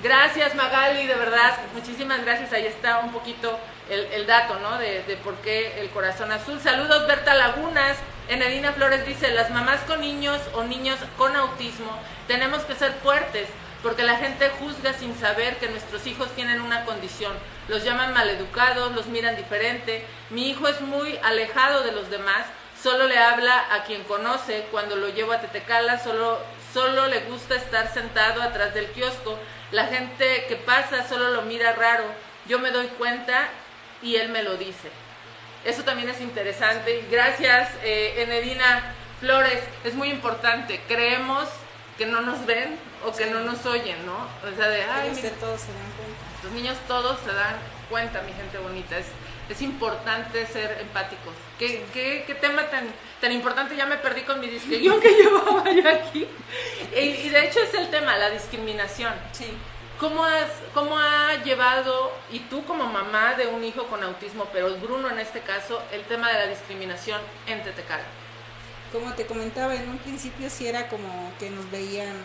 Gracias Magali, de verdad, muchísimas gracias. Ahí está un poquito el dato, ¿no? De por qué el corazón azul. Saludos Berta Lagunas. Enedina Flores dice, las mamás con niños o niños con autismo tenemos que ser fuertes porque la gente juzga sin saber que nuestros hijos tienen una condición. Los llaman maleducados, los miran diferente. Mi hijo es muy alejado de los demás, solo le habla a quien conoce. Cuando lo llevo a Tetecala solo solo le gusta estar sentado atrás del kiosco. La gente que pasa solo lo mira raro. Yo me doy cuenta y él me lo dice. Eso también es interesante. Gracias, Enedina Flores. Es muy importante. Creemos que no nos ven o que no nos oyen, ¿no? O sea, todos se dan cuenta. Los niños todos se dan cuenta, mi gente bonita. Es importante ser empáticos. ¿Qué tema tan importante? Ya me perdí con mi disquisión que llevaba yo aquí. Y de hecho es el tema, la discriminación. Sí. ¿Cómo ha llevado, y tú como mamá de un hijo con autismo, pero Bruno en este caso, el tema de la discriminación en Tetecala? Como te comentaba, en un principio sí era como que nos veían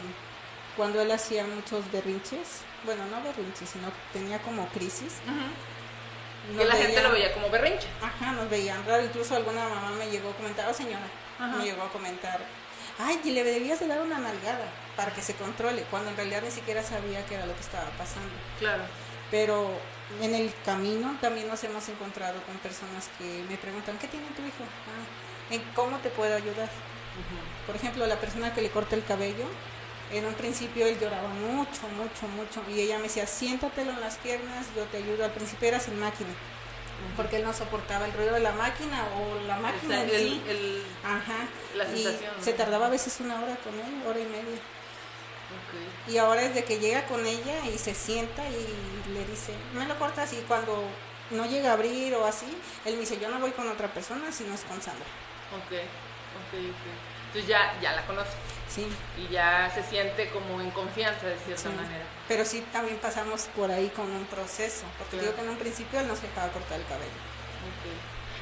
cuando él hacía muchos berrinches. Bueno, no berrinches, sino que tenía como crisis. Que la gente lo veía como berrinche. Ajá, nos veían raro. Incluso alguna mamá me llegó a comentar, señora, me llegó a comentar, ay, y le debías de dar una nalgada para que se controle, cuando en realidad ni siquiera sabía qué era lo que estaba pasando. Claro. Pero en el camino también nos hemos encontrado con personas que me preguntan, ¿qué tiene tu hijo? ¿En cómo te puedo ayudar? Por ejemplo, la persona que le corta el cabello, en un principio él lloraba mucho, y ella me decía, siéntatelo en las piernas, yo te ayudo. Al principio era sin máquina, porque él no soportaba el ruido de la máquina o la máquina en sí. La sensación, y se tardaba a veces una hora con él, hora y media. Y ahora es de que llega con ella y se sienta y le dice, me lo cortas, y cuando no llega a abrir o así, él me dice, yo no voy con otra persona si no es con Sandra. Ok. Entonces ya la conoce. Sí. Y ya se siente como en confianza de cierta manera. Pero sí también pasamos por ahí con un proceso, porque digo que en un principio él no se dejaba cortar el cabello.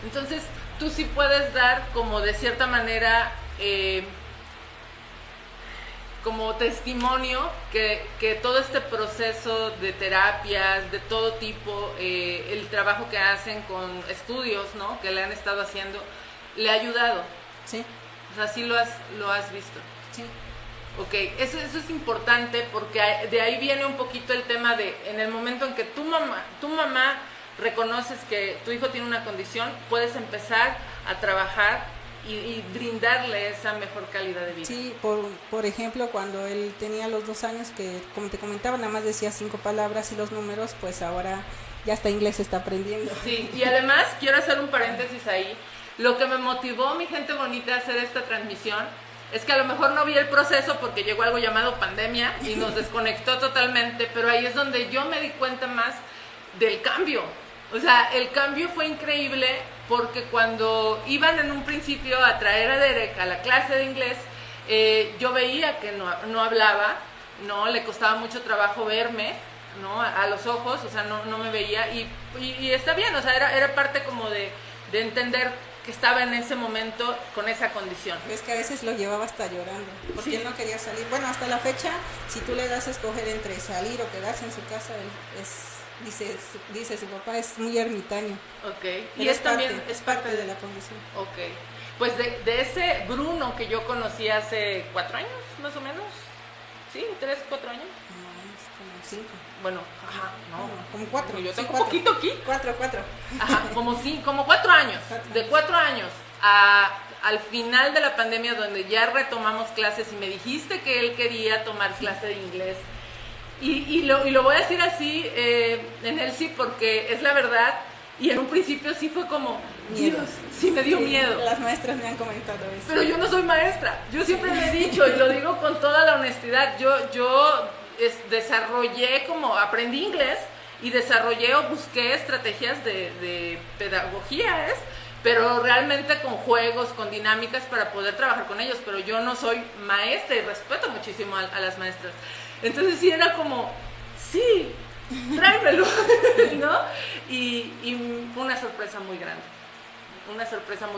Entonces tú sí puedes dar como de cierta manera como testimonio que todo este proceso de terapias de todo tipo, el trabajo que hacen con estudios, ¿no?, que le han estado haciendo, le ha ayudado. Sí. O sea, sí lo has visto. Sí. Ok, eso es importante, porque de ahí viene un poquito el tema de, en el momento en que tu mamá reconoces que tu hijo tiene una condición, puedes empezar a trabajar y brindarle esa mejor calidad de vida. Sí, por ejemplo, cuando él tenía los 2 años, que como te comentaba, nada más decía 5 palabras y los números, pues ahora ya hasta inglés está aprendiendo. Sí, y además quiero hacer un paréntesis ahí. Lo que me motivó, mi gente bonita, a hacer esta transmisión es que a lo mejor no vi el proceso porque llegó algo llamado pandemia y nos desconectó totalmente, pero ahí es donde yo me di cuenta más del cambio. O sea, el cambio fue increíble, porque cuando iban en un principio a traer a Derek a la clase de inglés, yo veía que no hablaba, no le costaba mucho trabajo verme, ¿no?, a los ojos, o sea, no me veía, y está bien, o sea, era parte como de entender que estaba en ese momento con esa condición. Es que a veces lo llevaba hasta llorando, porque él no quería salir. Bueno, hasta la fecha, si tú le das a escoger entre salir o quedarse en su casa, dice su papá es muy ermitaño. Okay. Y es parte de la condición. Okay. Pues de ese Bruno que yo conocí hace 4 años, más o menos. ¿Sí? 3, 4 años. No, es como 5. Bueno, ajá, no. Como 4. Yo tengo un poquito aquí. 4. Ajá, como 4 años. De 4 años al final de la pandemia, donde ya retomamos clases y me dijiste que él quería tomar clase de inglés. Y lo voy a decir así, en él sí, porque es la verdad. Y en un principio sí fue como, miedo. Dios, sí me dio miedo. Las maestras me han comentado eso. Pero yo no soy maestra. Yo siempre le he dicho, y lo digo con toda la honestidad, yo desarrollé, aprendí inglés y desarrollé o busqué estrategias de pedagogía, pero realmente con juegos, con dinámicas para poder trabajar con ellos. Pero yo no soy maestra y respeto muchísimo a las maestras. Entonces sí era como, sí, tráemelo, ¿no? Y fue una sorpresa muy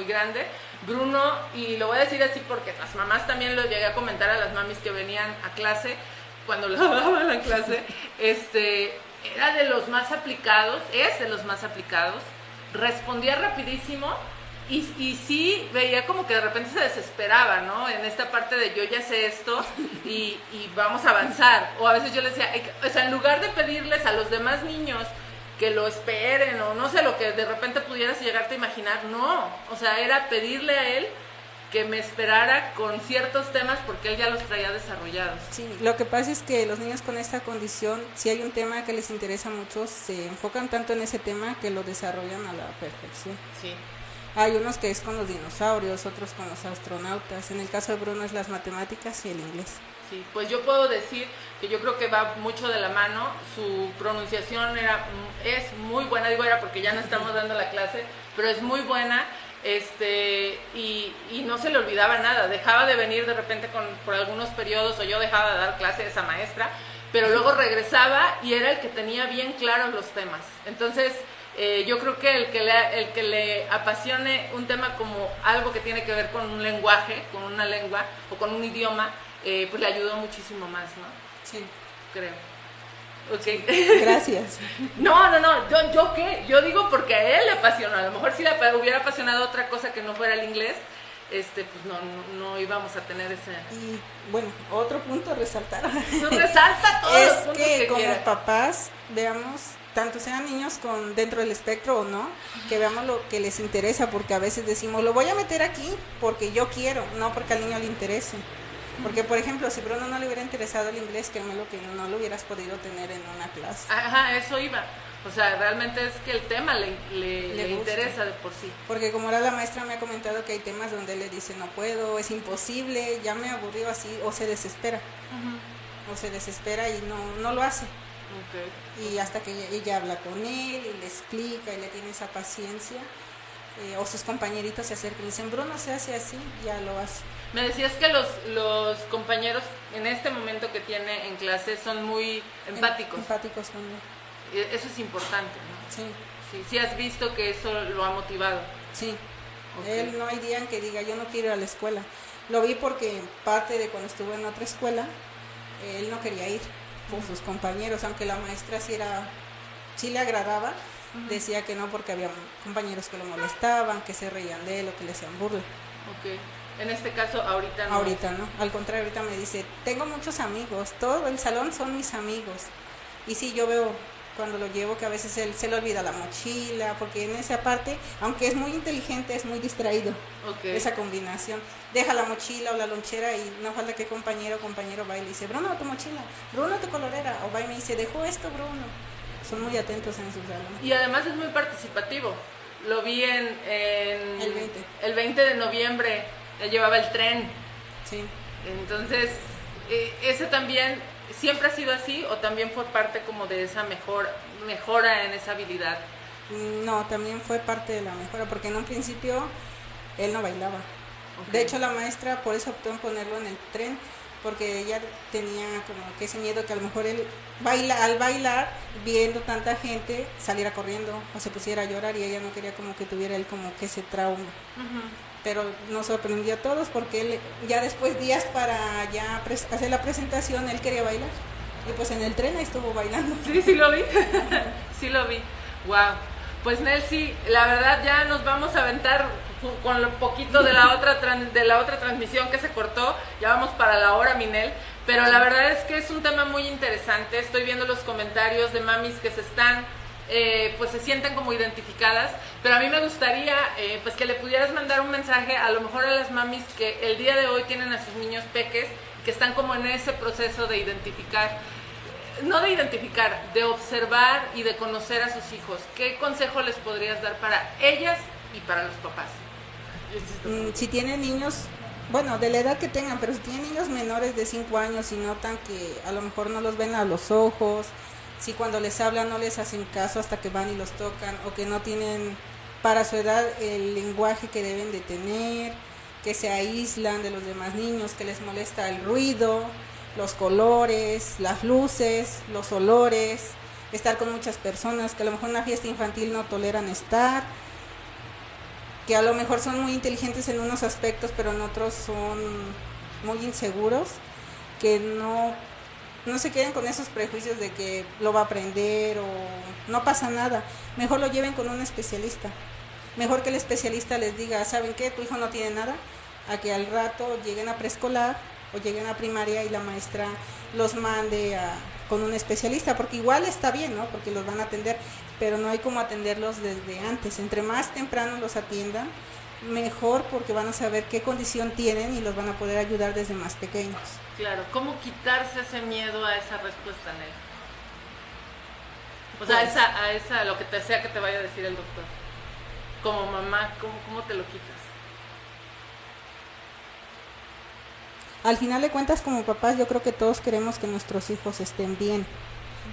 grande. Bruno, y lo voy a decir así porque las mamás también lo llegué a comentar a las mamis que venían a clase, cuando les daba la clase, era de los más aplicados, es de los más aplicados, respondía rapidísimo. Y sí, veía como que de repente se desesperaba, ¿no? En esta parte de yo ya sé esto y vamos a avanzar. O a veces yo le decía, o sea, en lugar de pedirles a los demás niños que lo esperen o no sé, lo que de repente pudieras llegarte a imaginar, no. O sea, era pedirle a él que me esperara con ciertos temas porque él ya los traía desarrollados. Sí, lo que pasa es que los niños con esta condición, si hay un tema que les interesa mucho, se enfocan tanto en ese tema que lo desarrollan a la perfección. Sí. Hay unos que es con los dinosaurios, otros con los astronautas. En el caso de Bruno es las matemáticas y el inglés. Sí, pues yo puedo decir que yo creo que va mucho de la mano. Su pronunciación es muy buena, digo era porque ya no estamos dando la clase, pero es muy buena. Y no se le olvidaba nada, dejaba de venir de repente por algunos periodos, o yo dejaba de dar clase a esa maestra, pero luego regresaba y era el que tenía bien claros los temas. Entonces yo creo que el que le apasione un tema como algo que tiene que ver con un lenguaje, con una lengua o con un idioma, pues le ayudó muchísimo más, ¿no? Sí. Creo. Okay. Gracias. No, ¿yo qué? Yo digo porque a él le apasionó. A lo mejor si le hubiera apasionado otra cosa que no fuera el inglés, pues no íbamos a tener ese... Y bueno, otro punto a resaltar. No, resalta todos los puntos que como quieras. papás veamos, tanto sean niños dentro del espectro o no, que veamos lo que les interesa, porque a veces decimos, lo voy a meter aquí porque yo quiero, no porque al niño le interese. Porque, por ejemplo, si Bruno no le hubiera interesado el inglés, créeme lo que no lo hubieras podido tener en una clase. Ajá, eso iba. O sea, realmente es que el tema le interesa de por sí. Porque como ahora la maestra me ha comentado que hay temas donde él le dice, no puedo, es imposible, ya me aburrió así, o se desespera. O se desespera y no lo hace. Okay. Y hasta que ella habla con él y le explica y le tiene esa paciencia, o sus compañeritos se acercan y dicen, Bruno se hace así, ya lo hace. Me decías que los compañeros en este momento que tiene en clase son muy empáticos. Empáticos con él. Eso es importante, ¿no? Sí. Sí, has visto que eso lo ha motivado. Sí. Okay. Él no hay día en que diga, yo no quiero ir a la escuela. Lo vi porque parte de cuando estuvo en otra escuela, él no quería ir con sus compañeros, aunque la maestra sí le agradaba, decía que no porque había compañeros que lo molestaban, que se reían de él o que le hacían burla. Okay. En este caso, ahorita no. Ahorita no, al contrario, ahorita me dice, tengo muchos amigos, todo el salón son mis amigos. Y sí, yo veo cuando lo llevo que a veces él se le olvida la mochila, porque en esa parte, aunque es muy inteligente, es muy distraído. Okay. Esa combinación. Deja la mochila o la lonchera y no falta que compañero va y le dice, Bruno, tu mochila, Bruno, tu colorera. O va y me dice, dejó esto, Bruno. Son muy atentos en su salón. Y además es muy participativo. Lo vi en el 20 de noviembre. Él llevaba el tren. Sí. Entonces, ese también siempre ha sido así, o también fue parte como de esa mejora en esa habilidad. No, también fue parte de la mejora, porque en un principio él no bailaba. Okay. De hecho, la maestra por eso optó en ponerlo en el tren, porque ella tenía como que ese miedo que a lo mejor él al bailar, viendo tanta gente, saliera corriendo o se pusiera a llorar, y ella no quería como que tuviera él como que ese trauma. Pero nos sorprendió a todos porque él ya después días para ya hacer la presentación, él quería bailar. Y pues en el tren ahí estuvo bailando. Sí lo vi. Sí lo vi. Wow. Pues Nelcy, la verdad ya nos vamos a aventar con lo poquito de la otra transmisión que se cortó. Ya vamos para la hora, Minel. Pero la verdad es que es un tema muy interesante. Estoy viendo los comentarios de mamis que pues se sienten como identificadas, pero a mí me gustaría pues que le pudieras mandar un mensaje a lo mejor a las mamis que el día de hoy tienen a sus niños peques, que están como en ese proceso de identificar, no de identificar, de observar y de conocer a sus hijos. ¿Qué consejo les podrías dar para ellas y para los papás? Si tienen niños, bueno, de la edad que tengan, pero si tienen niños menores de 5 años y notan que a lo mejor no los ven a los ojos, si cuando les hablan no les hacen caso hasta que van y los tocan, o que no tienen para su edad el lenguaje que deben de tener, que se aíslan de los demás niños, que les molesta el ruido, los colores, las luces, los olores, estar con muchas personas, que a lo mejor en una fiesta infantil no toleran estar, que a lo mejor son muy inteligentes en unos aspectos, pero en otros son muy inseguros, que no se queden con esos prejuicios de que lo va a aprender o no pasa nada. Mejor lo lleven con un especialista. Mejor que el especialista les diga, ¿saben qué? Tu hijo no tiene nada, a que al rato lleguen a preescolar o lleguen a primaria y la maestra los mande a con un especialista, porque igual está bien, ¿no? Porque los van a atender, pero no hay como atenderlos desde antes. Entre más temprano los atiendan, mejor, porque van a saber qué condición tienen y los van a poder ayudar desde más pequeños. Claro, ¿cómo quitarse ese miedo a esa respuesta, Nel? O sea, pues, a esa, lo que te sea que te vaya a decir el doctor. Como mamá, ¿cómo te lo quitas? Al final de cuentas, como papás, yo creo que todos queremos que nuestros hijos estén bien,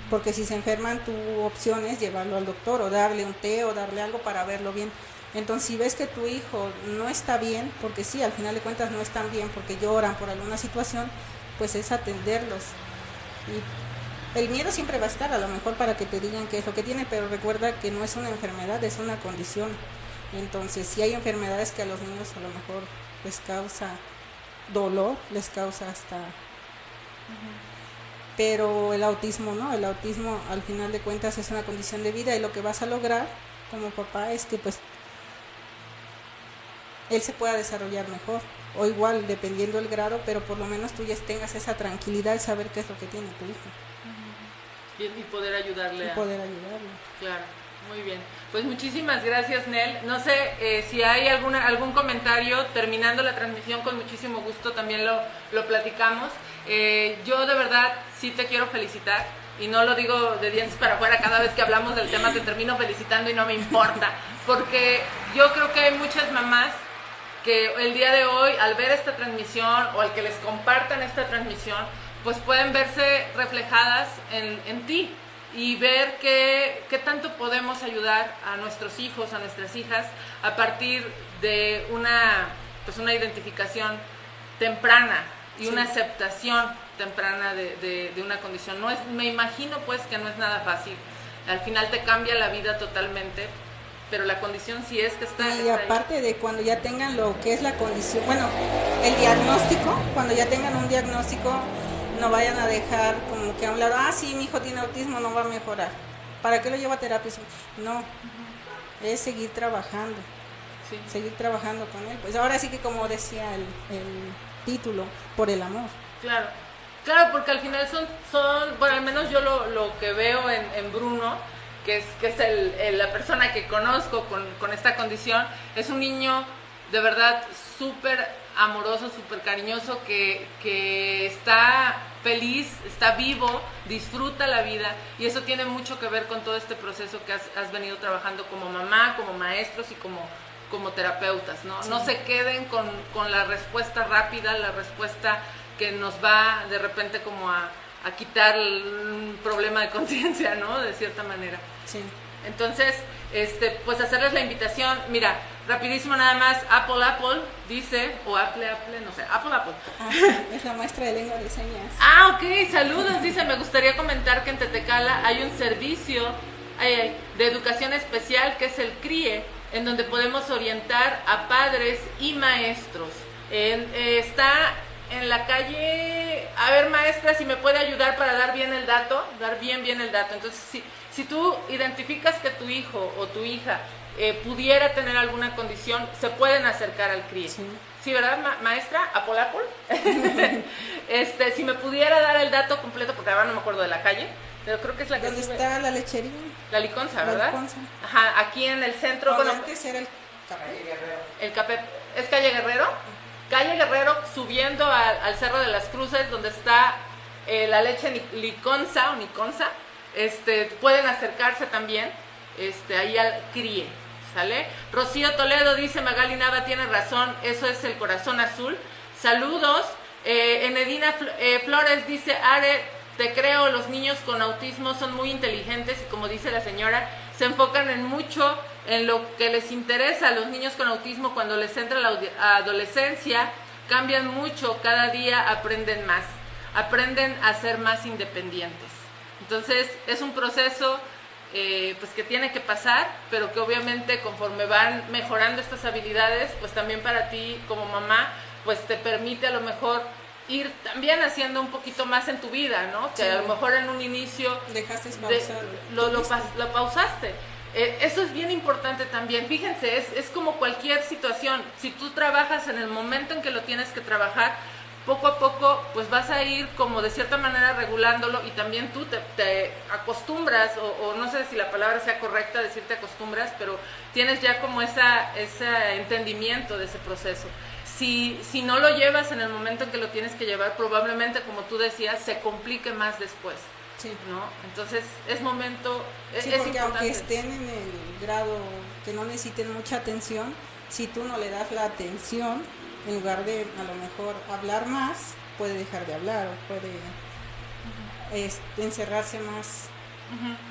porque si se enferman, tu opción es llevarlo al doctor o darle un té o darle algo para verlo bien. Entonces, si ves que tu hijo no está bien, porque sí, al final de cuentas no están bien, porque lloran por alguna situación, pues es atenderlos. Y el miedo siempre va a estar, a lo mejor para que te digan qué es lo que tiene, pero recuerda que no es una enfermedad, es una condición. Entonces, si hay enfermedades que a los niños a lo mejor les causa dolor, les causa hasta... Pero el autismo no, el autismo al final de cuentas es una condición de vida, y lo que vas a lograr como papá es que pues él se pueda desarrollar mejor, o igual dependiendo del grado, pero por lo menos tú ya tengas esa tranquilidad de saber qué es lo que tiene tu hijo. Y poder ayudarle. Claro. Muy bien, pues muchísimas gracias, Nel. No sé si hay algún comentario terminando la transmisión, con muchísimo gusto también lo platicamos. Yo de verdad sí te quiero felicitar, y no lo digo de dientes para afuera, cada vez que hablamos del tema te termino felicitando y no me importa, porque yo creo que hay muchas mamás que el día de hoy, al ver esta transmisión o al que les compartan esta transmisión, pues pueden verse reflejadas en ti, y ver qué tanto podemos ayudar a nuestros hijos, a nuestras hijas, a partir de una identificación temprana y sí, una aceptación temprana de una condición. Me imagino pues que no es nada fácil. Al final te cambia la vida totalmente, pero la condición sí es que está... Y aparte de cuando ya tengan lo que es la condición, bueno, el diagnóstico, cuando ya tengan un diagnóstico, no vayan a dejar como que a un lado, sí, mi hijo tiene autismo, no va a mejorar. ¿Para qué lo lleva a terapia? No, es seguir trabajando, sí, seguir trabajando con él. Pues ahora sí que, como decía el título, por el amor. Claro, porque al final son bueno, al menos yo lo que veo en Bruno, que es la persona que conozco con esta condición, es un niño de verdad súper amoroso, súper cariñoso, que está feliz, está vivo, disfruta la vida, y eso tiene mucho que ver con todo este proceso que has venido trabajando como mamá, como maestros y como terapeutas, ¿no? Sí. No se queden con la respuesta rápida, la respuesta que nos va de repente como a quitar un problema de conciencia, ¿no? De cierta manera. Sí. Entonces, pues hacerles la invitación. Mira, rapidísimo nada más, Apple dice, o Apple, no sé, Apple. Es la maestra de lengua de señas. Ok, saludos, dice, me gustaría comentar que en Tetecala hay un servicio de educación especial que es el CRIE, en donde podemos orientar a padres y maestros. Está en la calle, a ver, maestra, si me puede ayudar para dar bien el dato, dar bien el dato. Entonces, si tú identificas que tu hijo o tu hija pudiera tener alguna condición, se pueden acercar al CRIE. Sí, ¿verdad, maestra? ¿Apple? Si me pudiera dar el dato completo, porque ahora no me acuerdo de la calle, pero creo que es la que... ¿Dónde está la lechería? La Liconza, ¿verdad? La Liconza. Ajá, aquí en el centro. Bueno, antes era el Calle Guerrero. El CAPEP. ¿Es Calle Guerrero? Calle Guerrero, subiendo al Cerro de las Cruces, donde está la leche Liconza o Niconza. Pueden acercarse también ahí al CRIE, ¿sale? Rocío Toledo dice, Magali Nava tiene razón, eso es el corazón azul. Saludos. Enedina Flores dice, Are, te creo, los niños con autismo son muy inteligentes y, como dice la señora, se enfocan en mucho en lo que les interesa. Los niños con autismo, cuando les entra la adolescencia, cambian mucho, cada día aprenden más, aprenden a ser más independientes. Entonces es un proceso pues que tiene que pasar, pero que obviamente conforme van mejorando estas habilidades, pues también para ti como mamá, pues te permite a lo mejor ir también haciendo un poquito más en tu vida, ¿no? Que sí, a lo mejor en un inicio dejaste pausar, lo pausaste. Eso es bien importante también. Fíjense, es como cualquier situación. Si tú trabajas en el momento en que lo tienes que trabajar, poco a poco pues vas a ir como de cierta manera regulándolo, y también tú te acostumbras, o no sé si la palabra sea correcta decir te acostumbras, pero tienes ya como ese entendimiento de ese proceso. Si no lo llevas en el momento en que lo tienes que llevar, probablemente, como tú decías, se complique más después. Sí. ¿No? Entonces es momento, sí, es porque importante. Aunque estén en el grado que no necesiten mucha atención, si tú no le das la atención, en lugar de a lo mejor hablar más, puede dejar de hablar o puede encerrarse más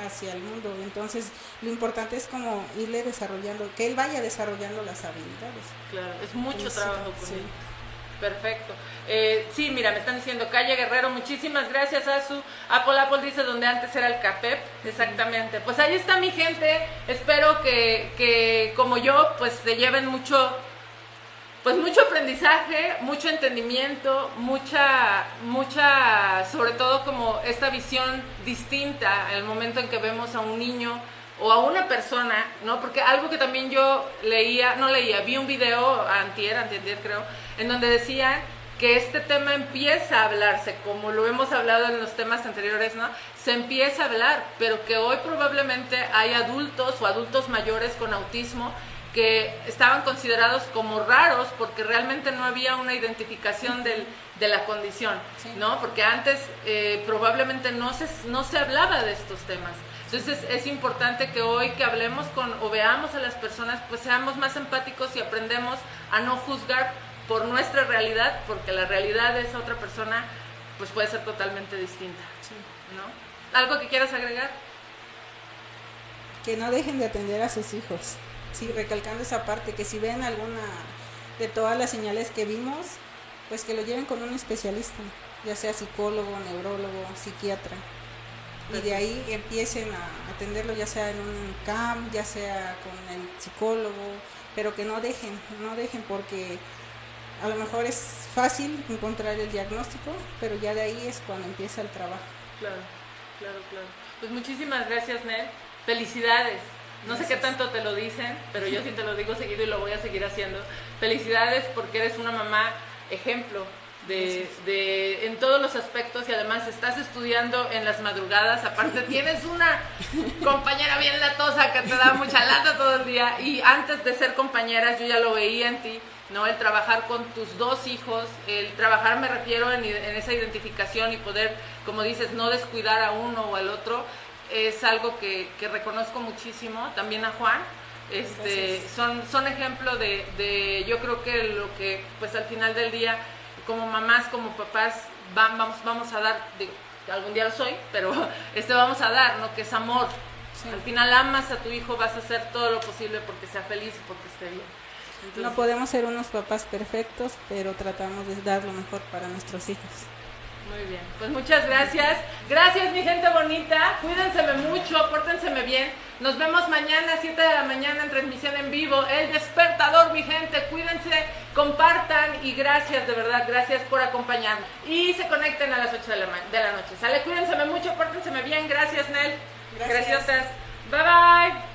hacia el mundo. Entonces lo importante es como irle desarrollando, que él vaya desarrollando las habilidades. Claro, es mucho trabajo con sí. él. Perfecto. Sí, mira, me están diciendo Calle Guerrero, muchísimas gracias a su Apple dice donde antes era el CAPEP, exactamente. Pues ahí está mi gente, espero que como yo, pues se lleven mucho aprendizaje, mucho entendimiento, mucha, sobre todo como esta visión distinta en el momento en que vemos a un niño o a una persona, ¿no? Porque algo que también yo vi un video antier creo, en donde decían que este tema empieza a hablarse, como lo hemos hablado en los temas anteriores, ¿no? Se empieza a hablar, pero que hoy probablemente hay adultos o adultos mayores con autismo que estaban considerados como raros porque realmente no había una identificación de la condición, sí. ¿no? Porque antes probablemente no se hablaba de estos temas. Entonces es importante que hoy que hablemos o veamos a las personas, pues seamos más empáticos y aprendemos a no juzgar por nuestra realidad, porque la realidad de esa otra persona pues puede ser totalmente distinta, Sí. ¿no? ¿Algo que quieras agregar? Que no dejen de atender a sus hijos. Sí, recalcando esa parte, que si ven alguna de todas las señales que vimos, pues que lo lleven con un especialista, ya sea psicólogo, neurólogo, psiquiatra. Y de ahí empiecen a atenderlo, ya sea en un CAM, ya sea con el psicólogo, pero que no dejen porque a lo mejor es fácil encontrar el diagnóstico, pero ya de ahí es cuando empieza el trabajo. Claro. Pues muchísimas gracias, Nel. Felicidades. No sé qué tanto te lo dicen, pero yo sí te lo digo seguido y lo voy a seguir haciendo. Felicidades porque eres una mamá ejemplo en todos los aspectos, y además estás estudiando en las madrugadas. Aparte tienes una compañera bien latosa que te da mucha lata todo el día, y antes de ser compañeras yo ya lo veía en ti, ¿no? El trabajar con tus dos hijos, el trabajar, me refiero en esa identificación y poder, como dices, no descuidar a uno o al otro, es algo que reconozco muchísimo. También a Juan, son ejemplo de yo creo que lo que pues al final del día, como mamás, como papás, vamos a dar, algún día lo soy, pero vamos a dar, ¿no? Que es amor. Sí. Al final amas a tu hijo, vas a hacer todo lo posible porque sea feliz y porque esté bien. Entonces, no podemos ser unos papás perfectos, pero tratamos de dar lo mejor para nuestros hijos. Muy bien, pues muchas gracias. Gracias, mi gente bonita. Cuídense mucho, pórtenseme bien. Nos vemos mañana a 7 de la mañana en transmisión en vivo. El Despertador, mi gente. Cuídense, compartan y gracias, de verdad, gracias por acompañarnos. Y se conecten a las 8 de la noche. ¿Sale? Cuídense mucho, pórtenseme bien. Gracias, Nel. Gracias. Bye, bye.